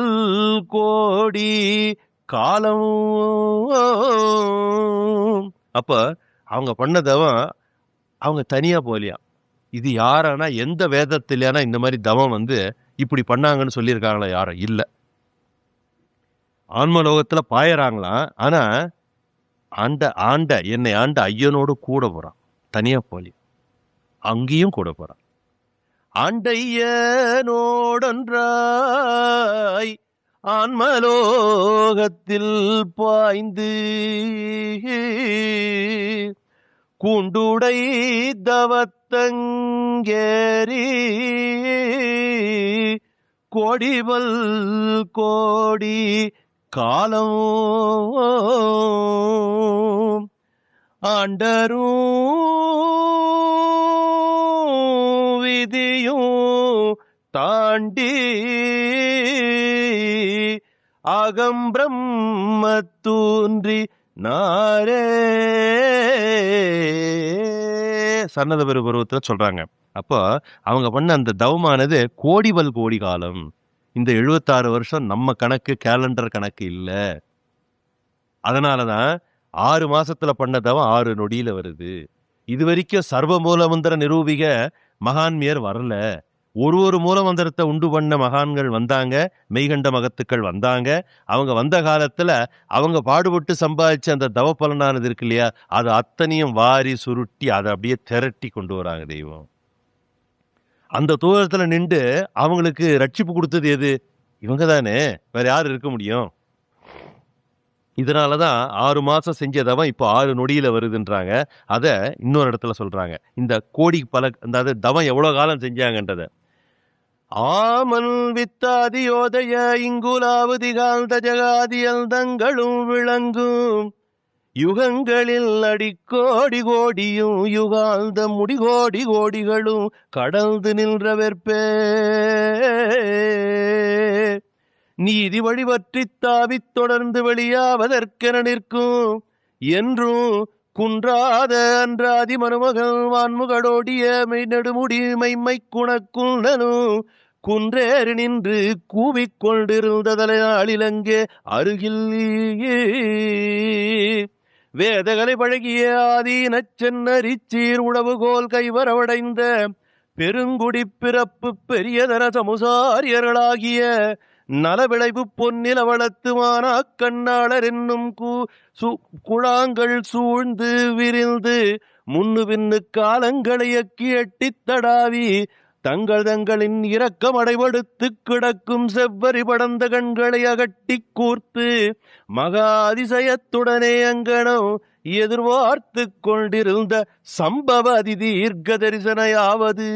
கோடி காலம். அப்ப அவங்க பண்ணதவன் அவங்க தனியா போலியா. இது யாரானா எந்த வேதத்திலானா இந்த மாதிரி தவம் வந்து இப்படி பண்ணாங்கன்னு சொல்லியிருக்காங்களா? யாரும் இல்ல. ஆன்மலோகத்துல பாயறாங்களாம். ஆனா என்னை ஆண்ட ஐயனோடு கூட போறான், தனியா போலி. அங்கேயும் கூட போறான். ஆண்டையனோடொன்றாய் ஆன்மலோகத்தில் பாய்ந்து கூண்டுடை தவத்தங்கேரி கோடிவல் கோடி காலம் ஆண்டரும் விதியும் தாண்டி அகம் பிரம்ம தூன்றி நாரே சன்னத பெரு பருவத்துல சொல்றாங்க. அப்போ அவங்க பண்ண அந்த தவமானது கோடிபல் கோடி காலம். இந்த 76 வருஷம் நம்ம கணக்கு, கேலண்டர் கணக்கு இல்ல. அதனாலதான் 6 மாசத்துல பண்ண தவம் 6 நொடியில வருது. இது வரைக்கும் சர்வ மூலமந்திர நிரூபிக மகான்மியர் வரல. ஒரு மூலமந்திரத்தை உண்டு பண்ண மகான்கள் வந்தாங்க, மெய்கண்ட மகத்துக்கள் வந்தாங்க. அவங்க வந்த காலத்துல அவங்க பாடுபட்டு சம்பாதிச்ச அந்த தவ பலனானது இருக்கு இல்லையா, அது அத்தனையும் வாரி சுருட்டி அதை அப்படியே திரட்டி கொண்டு வராங்க தெய்வம். அந்த தூரத்துல நின்று அவங்களுக்கு ரட்சிப்பு கொடுத்தது எது? இவங்க தானே, வேற யாரு இருக்க முடியும்? இதனாலதான் 6 மாசம் செஞ்சதவன் இப்போ 6 நொடியில வருதுன்றாங்க. அத இன்னொரு இடத்துல சொல்றாங்க. இந்த கோடி அதாவது தவம் எவ்வளவு காலம் செஞ்சாங்கன்றத. ஆமன் வித்தாதி யோதய இங்குலாவது காந்த ஜகாதியல் தங்களும் விளங்கும் யுகங்களில் அடிக்கோடி கோடியும் யுகாந்த முடிகோடி கோடிகளும் கடந்து நின்றவர்பே நீதி வழிபற்றி தாவித் தொடர்ந்து வெளியாவதற்கென நிற்கும் என்றும் குன்றாத அன்றாதி மருமகள் வான்முகடோடிய மெய் நெடுமுடி மைமை குணக்குண்டனும் குன்றேறி நின்று கூவிக்கொண்டிருந்ததலையாளிலங்கே அருகில் வேதகளை பழகிய ஆதீனச் சென்னரிச்சீர் உழவுகோல் கைவரவடைந்த பெருங்குடி பிறப்பு பெரியதர சமுசாரியர்களாகிய நலவிளைவு பொன்னில வளத்து மானா கண்ணாளர் என்னும் குழாங்கள் சூழ்ந்து விரிந்து முன்னு பின்னு காலங்களை எக்கி எட்டித் தடாவி தங்களின் இரக்கம் அடைபடுத்து கிடக்கும் செவ்வரி படந்த கண்களை அகட்டி கூர்த்து மகா அதிசயத்துடனே அங்கனம் எதிர்பார்த்து கொண்டிருந்த சம்பவ அதிதீர்க்க தரிசனையாவது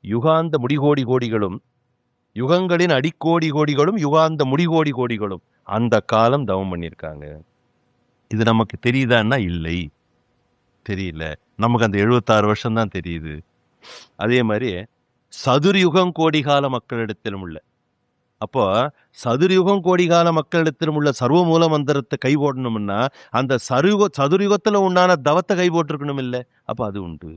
யுகாந்த முடிகோடி கோடிகளும் யுகங்களின் அடிக்கோடி கோடிகளும் யுகாந்த முடிகோடி கோடிகளும் அந்த காலம் தவம் பண்ணியிருக்காங்க. இது நமக்கு தெரியுதான்னா இல்லை, தெரியல. நமக்கு அந்த 76 வருஷம் தான் தெரியுது. அதே மாதிரி சதுர்யுகம் கோடிகால மக்களிடத்திலும் உள்ள, அப்போ சதுர்யுகம் கோடிகால மக்களிடத்திலும் உள்ள சர்வ மூல மந்திரத்தை கை போடணும்னா அந்த சதுர்யுகத்துல உண்டான தவத்தை கை போட்டிருக்கணும் இல்லை? அப்ப அது உண்டு.